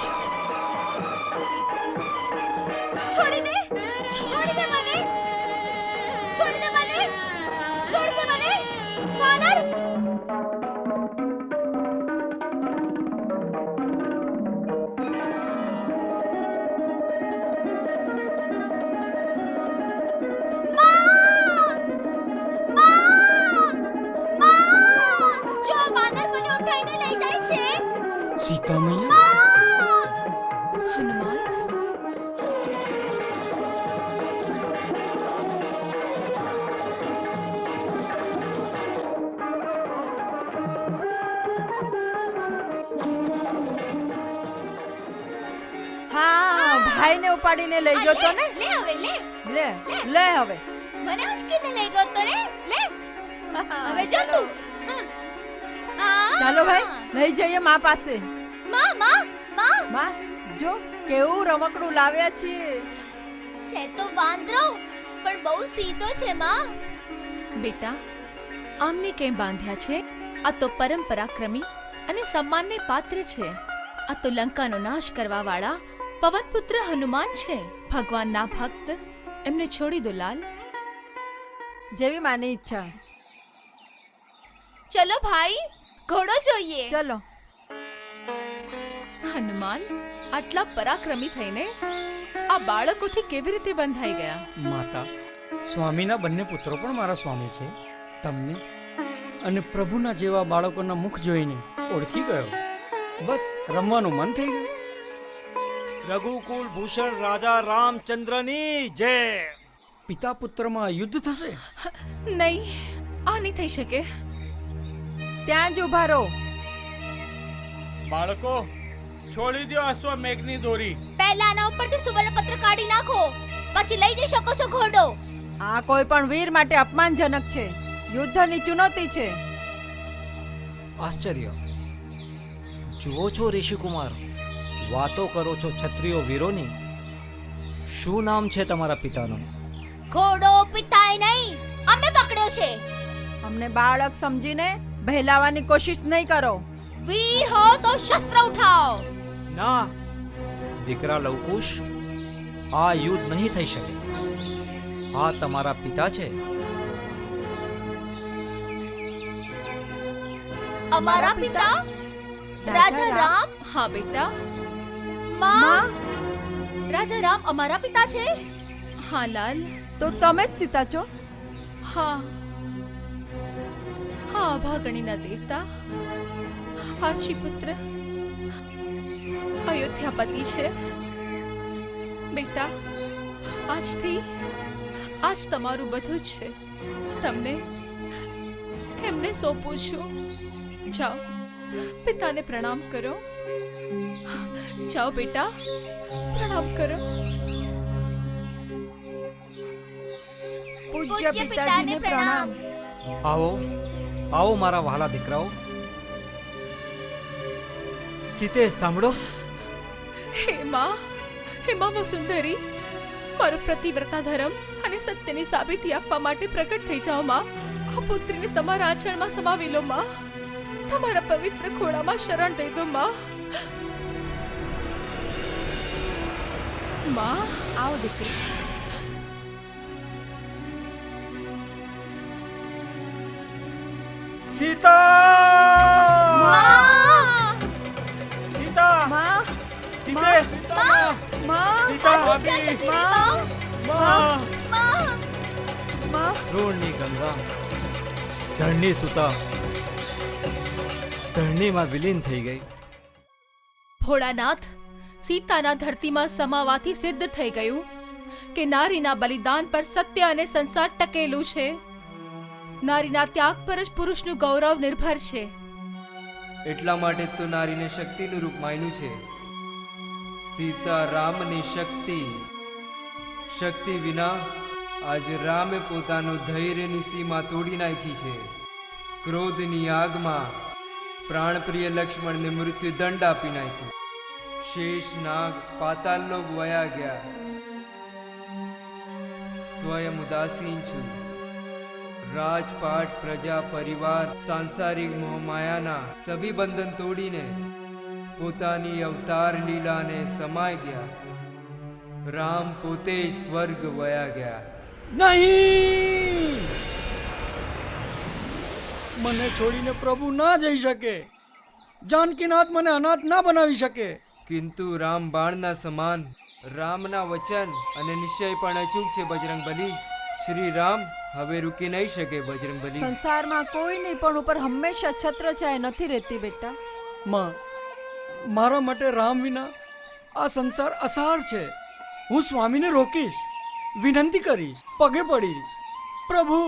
છોડી દે મને, છોડી દે મને, છોડી દે મને. વાનર, જો વાનર મને ઉઠાઈને લઈ જાય છે. સીતા મૈયા, હનુમાન, હા, ભાઈને ઉપાડીને લઈ ગયો તો ને. લે હવે લે, લે લે હવે. મને ઉચકીને લઈ ગયો તો ને. લે હવે જો તું. ચાલો ભાઈ, લઈ જઈએ માં પાસે. માં માં માં માં, જો કેવું રમકડું લાવ્યા છીએ. છે તો વાંદરો પણ બહુ સીધો છે માં. બેટા, આમને કેમ બાંધ્યા છે? આ તો પરમ પરાક્રમી અને સન્માનને પાત્ર છે. આ તો લંકાનો નાશ કરવા વાળા પવનપુત્ર હનુમાન છે. ભગવાનના ભક્ત, એમને છોડી દો લાલ. જેવી માની ઈચ્છા. ચલો ભાઈ, ઘોડો જોઈએ. ચલો. હનુમાન આટલા પરાક્રમી થઈને આ બાળકોથી કેવી રીતે બંધાઈ ગયા? માતા, સ્વામીના બંને પુત્રો પણ મારા સ્વામી છે. તમને અને પ્રભુના જેવા બાળકોના મુખ જોઈને ઓળખી ગયો. બસ રમવાનું મન થઈ ગયું. રઘુકુલ ભૂષણ રાજા રામચંદ્રની જય. પિતા પુત્રમાં યુદ્ધ થશે? નહીં, આ નહીં થઈ શકે. ત્યાં જ ઉભા રહો. બાળકો, છોડી દો અશ્વમેઘની દોરી. પહેલા આના ઉપરથી સુવર્ણપત્ર કાઢી નાખો, પછી લઈ જઈ શકો છો ઘોડો. આ કોઈ પણ વીર માટે અપમાનજનક છે. યુદ્ધની ચુનૌતી છે. આશ્ચર્ય. જુઓ છો ઋષિકુમાર, વાતો કરો છો ક્ષત્રિયો વીરોની. શું નામ છે તમારા પિતાનું? ઘોડો પિતાએ નહીં, અમે પકડ્યો છે. અમને બાળક સમજીને બહેલાવાની કોશિશ નહીં કરો. વીર હો તો શસ્ત્ર ઉઠાઓ. ના દીકરા લવકુશ, આ યુદ્ધ નહીં થઈ શકે. આ તમારા પિતા છે. અમારા પિતા રાજા રામ. હા બેટા, માં, રાજા રામ અમારા પિતા છે. હા લાલ, તો તમે જ સીતા છો. હા હા, અભાગણીના દેવતા, આર્ચી પુત્ર અયોધ્યાપતિ છે. બેટા, આજ તમારું બધું જ છે. તમને એમને સોંપું છું. જાઓ, પિતાને પ્રણામ કરો. જાઓ બેટા, પ્રણામ કરો. પૂજ્ય પિતાજીને પ્રણામ. આવો આવો મારા વહાલા દીકરાઓ. સીતે સાંભળો. હે માં વસુંધરી, મારો પ્રતિવ્રતા ધર્મ અને સત્યની સાબિતી આપવા માટે પ્રગટ થઈ જાઓ માં. આ પુત્રીને તમારા આચરણમાં સમાવી લો માં. તમારા પવિત્ર ખોળામાં શરણ દઈ દો માં. માં, આવો દીકરી. સીતા! માં! સીતા! માં, સીતે! માં, સીતા! માં! માં! માં! માં. રોણની ગંગા ધરણી સુતા ધરણીમાં વિલીન થઈ ગઈ. ભોળાનાથ, સીતાના ધરતીમાં સમાવાથી સિદ્ધ થઈ ગયું કે નારીના બલિદાન પર સત્ય અને સંસાર ટકેલું છે. નારીના ત્યાગ પર જ પુરુષનું ગૌરવ નિર્ભર છે. એટલા માટે તો નારીને શક્તિનું રૂપ માન્યું છે. સીતા રામની શક્તિ. શક્તિ વિના આજ રામે પોતાનું ધૈર્યની સીમા તોડી નાખી છે. ક્રોધની આગમાં પ્રાણપ્રિય લક્ષ્મણને મૃત્યુ દંડ આપી નાખ્યો. શેષ નાગ પાતાળલોક વયા ગયા. સ્વયં ઉદાસીન છું. રાજપાટ, પ્રજા, પરિવાર, સાંસારિક મોહમાયાના સભી બંધન તોડીને પોતાની અવતાર લીલાને સમાઈ ગયા. રામ પોતે સ્વર્ગ વયા ગયા. નહીં, મને છોડીને પ્રભુ ના જઈ શકે. જાનકીનાથ મને અનાથ ના બનાવી શકે. કિંતુ રામ બાણના સમાન. રામના વચન અને નિશ્ચય પણ અચૂક છે બજરંગબલી. શ્રી રામ હવે રૂકી નહીં શકે બજરંગબલી. સંસારમાં કોઈની પણ ઉપર હંમેશા છત્રછાયા નથી રહેતી બેટા. માં, મારા માટે રામ વિના આ સંસાર અસાર છે. હું સ્વામીને રોકીશ, વિનંતી કરીશ, પગે પડીશ. પ્રભુ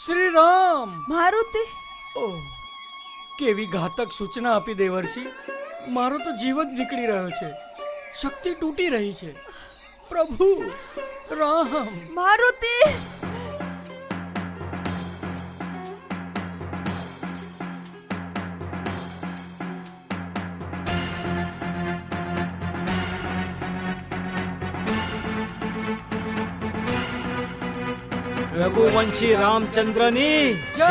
શ્રી રામ! મારુતિ, ઓહ, કેવી ઘાતક સૂચના આપી દેવર્ષિ. મારો તો જીવ જ નીકળી રહ્યો છે. શક્તિ તૂટી રહી છે. પ્રભુ રામ! મારુતિ! રઘુવંશી રામચંદ્રની જય!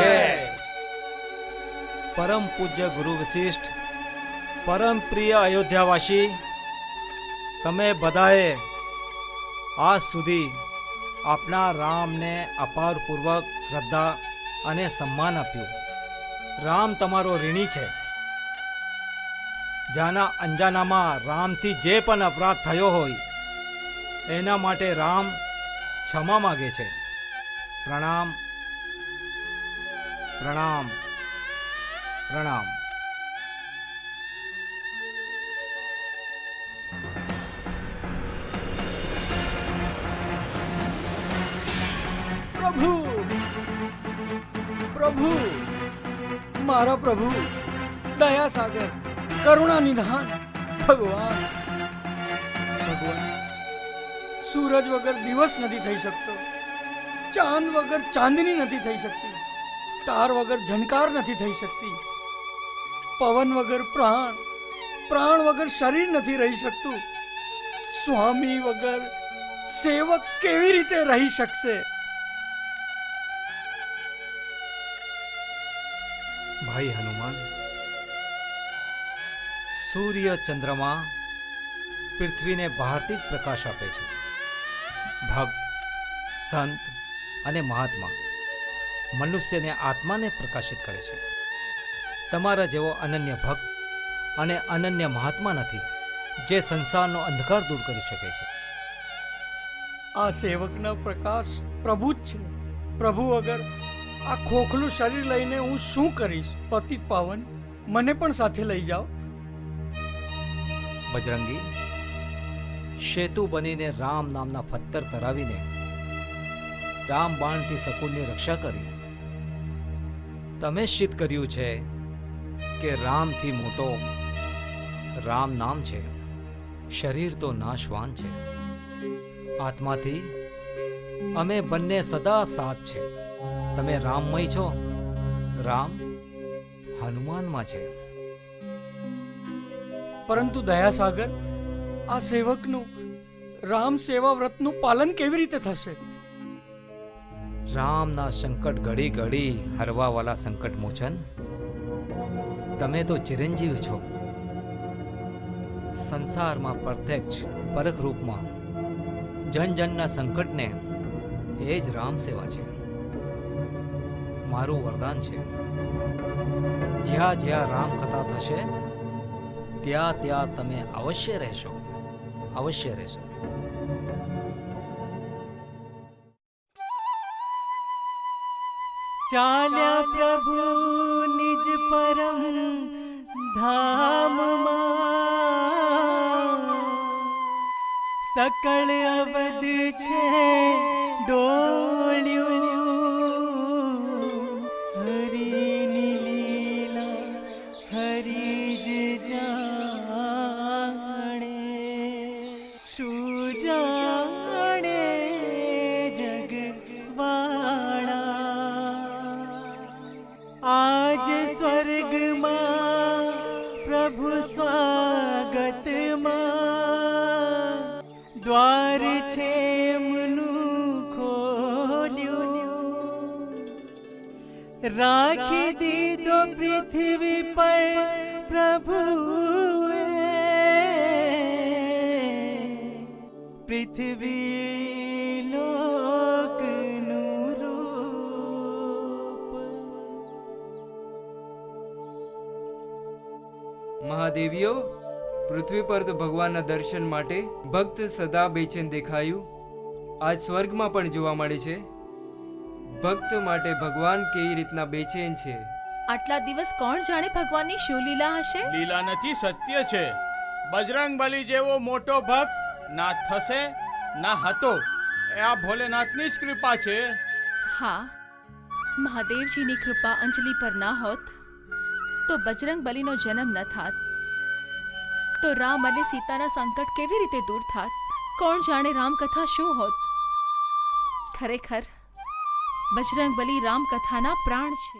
પરમ પૂજ્ય ગુરુ વશિષ્ઠ, પરમ પ્રિય અયોધ્યાવાસી, તમે બધાએ આજ સુધી આપણા રામને અપારપૂર્વક શ્રદ્ધા અને સન્માન આપ્યું. રામ તમારો ઋણી છે. જાના અંજાનામાં રામથી જે પણ અપરાધ થયો હોય એના માટે રામ ક્ષમા માગે છે. પ્રણામ, પ્રણામ, પ્રણામ. પ્રભુ, પ્રભુ, મારા પ્રભુ, દયા સાગર, કરુણા નિધાન, ભગવાન. ભગવાન, સૂરજ વગર દિવસ નથી થઈ શકતો. ચાંદ વગર ચાંદની નથી થઈ શકતી. તાર વગર ઝનકાર નથી થઈ શકતી. પવન વગર પ્રાણ, પ્રાણ વગર શરીર નથી રહી શકતું. સ્વામી વગર સેવક કેવી રીતે રહી શકશે? ભાઈ હનુમાન, સૂર્ય ચંદ્રમા પૃથ્વીને બહારથી જ પ્રકાશ આપે છે. ભક્ત, સંત અને મહાત્મા મનુષ્યને આત્માને પ્રકાશિત કરે છે. તમારા જેવો અનન્ય ભક્ત અને અનન્ય મહાત્મા નથી જે સંસારનો અંધકાર દૂર કરી શકે છે. આ સેવકના પ્રકાશ પ્રભુ જ છે. પ્રભુ વગર આ ખોખલું શરીર લઈને હું શું કરીશ? પતિત પાવન, મને પણ સાથે લઈ જાઓ. બજરંગી, સેતુ બનીને રામ નામના પથ્થર તરાવીને રામ બાણથી શકુનની રક્ષા કરી. તમે સિદ્ધ કર્યું છે કે રામથી મોટો રામ નામ છે. શરીર તો નાશવાન છે, આત્માથી અમે બંને સદા સાથ છે. તમે રામમય છો, રામ હનુમાનમાં છે. પરંતુ દયાસાગર, આ સેવકનું રામ સેવા વ્રતનું પાલન કેવી રીતે થશે? રામના સંકટ ઘડી ઘડી હરવાવાલા સંકટ મોચન. તમે તો ચિરંજીવ છો. સંસારમાં પ્રત્યક્ષ પરખ રૂપમાં જન જનના સંકટને એ જ રામ સેવા છે. મારું વરદાન છે, જ્યાં જ્યાં રામ કથા થશે ત્યાં ત્યાં તમે અવશ્ય રહેશો, અવશ્ય રહેશો. ચાલ્યા પ્રભુ નિજ પરમ ધામમાં, સકળ અવધ છે ડોળ્યું. હરિની લીલા હરિ જ જાણે, શું જાણે જગવાળા. આજ સ્વર્ગમાં પ્રભુ સ્વાગતમાં, દ્વાર છે એમનું ખોલ્યું. રાખી દીધો પૃથ્વી પર પ્રભુએ, પૃથ્વી લોકનું રૂપ. મહાદેવીઓ, પૃથ્વી પર તો ભગવાનના દર્શન માટે ભક્ત સદા બેચેન દેખાયું. આજ સ્વર્ગમાં પણ જોવા મળે છે. ભક્ત માટે ભગવાન કેવી રીતના બેચેન છે. આટલા દિવસ કોણ જાણે ભગવાનની શું લીલા હશે? લીલા નથી, સત્ય છે. બજરંગબલી જેવો મોટો ભક્ત ના થશે ના હતો. એ આ ભોલેનાથની જ કૃપા છે. હા, મહાદેવજીની કૃપા અંજલિ પર ના હોત તો બજરંગ બલીનો જન્મ ન થાત, તો રામ અને સીતાના સંકટ કેવી રીતે દૂર થાત? કોણ જાણે રામકથા શું હોત? ખરેખર બજરંગ બલી રામકથાના પ્રાણ છે.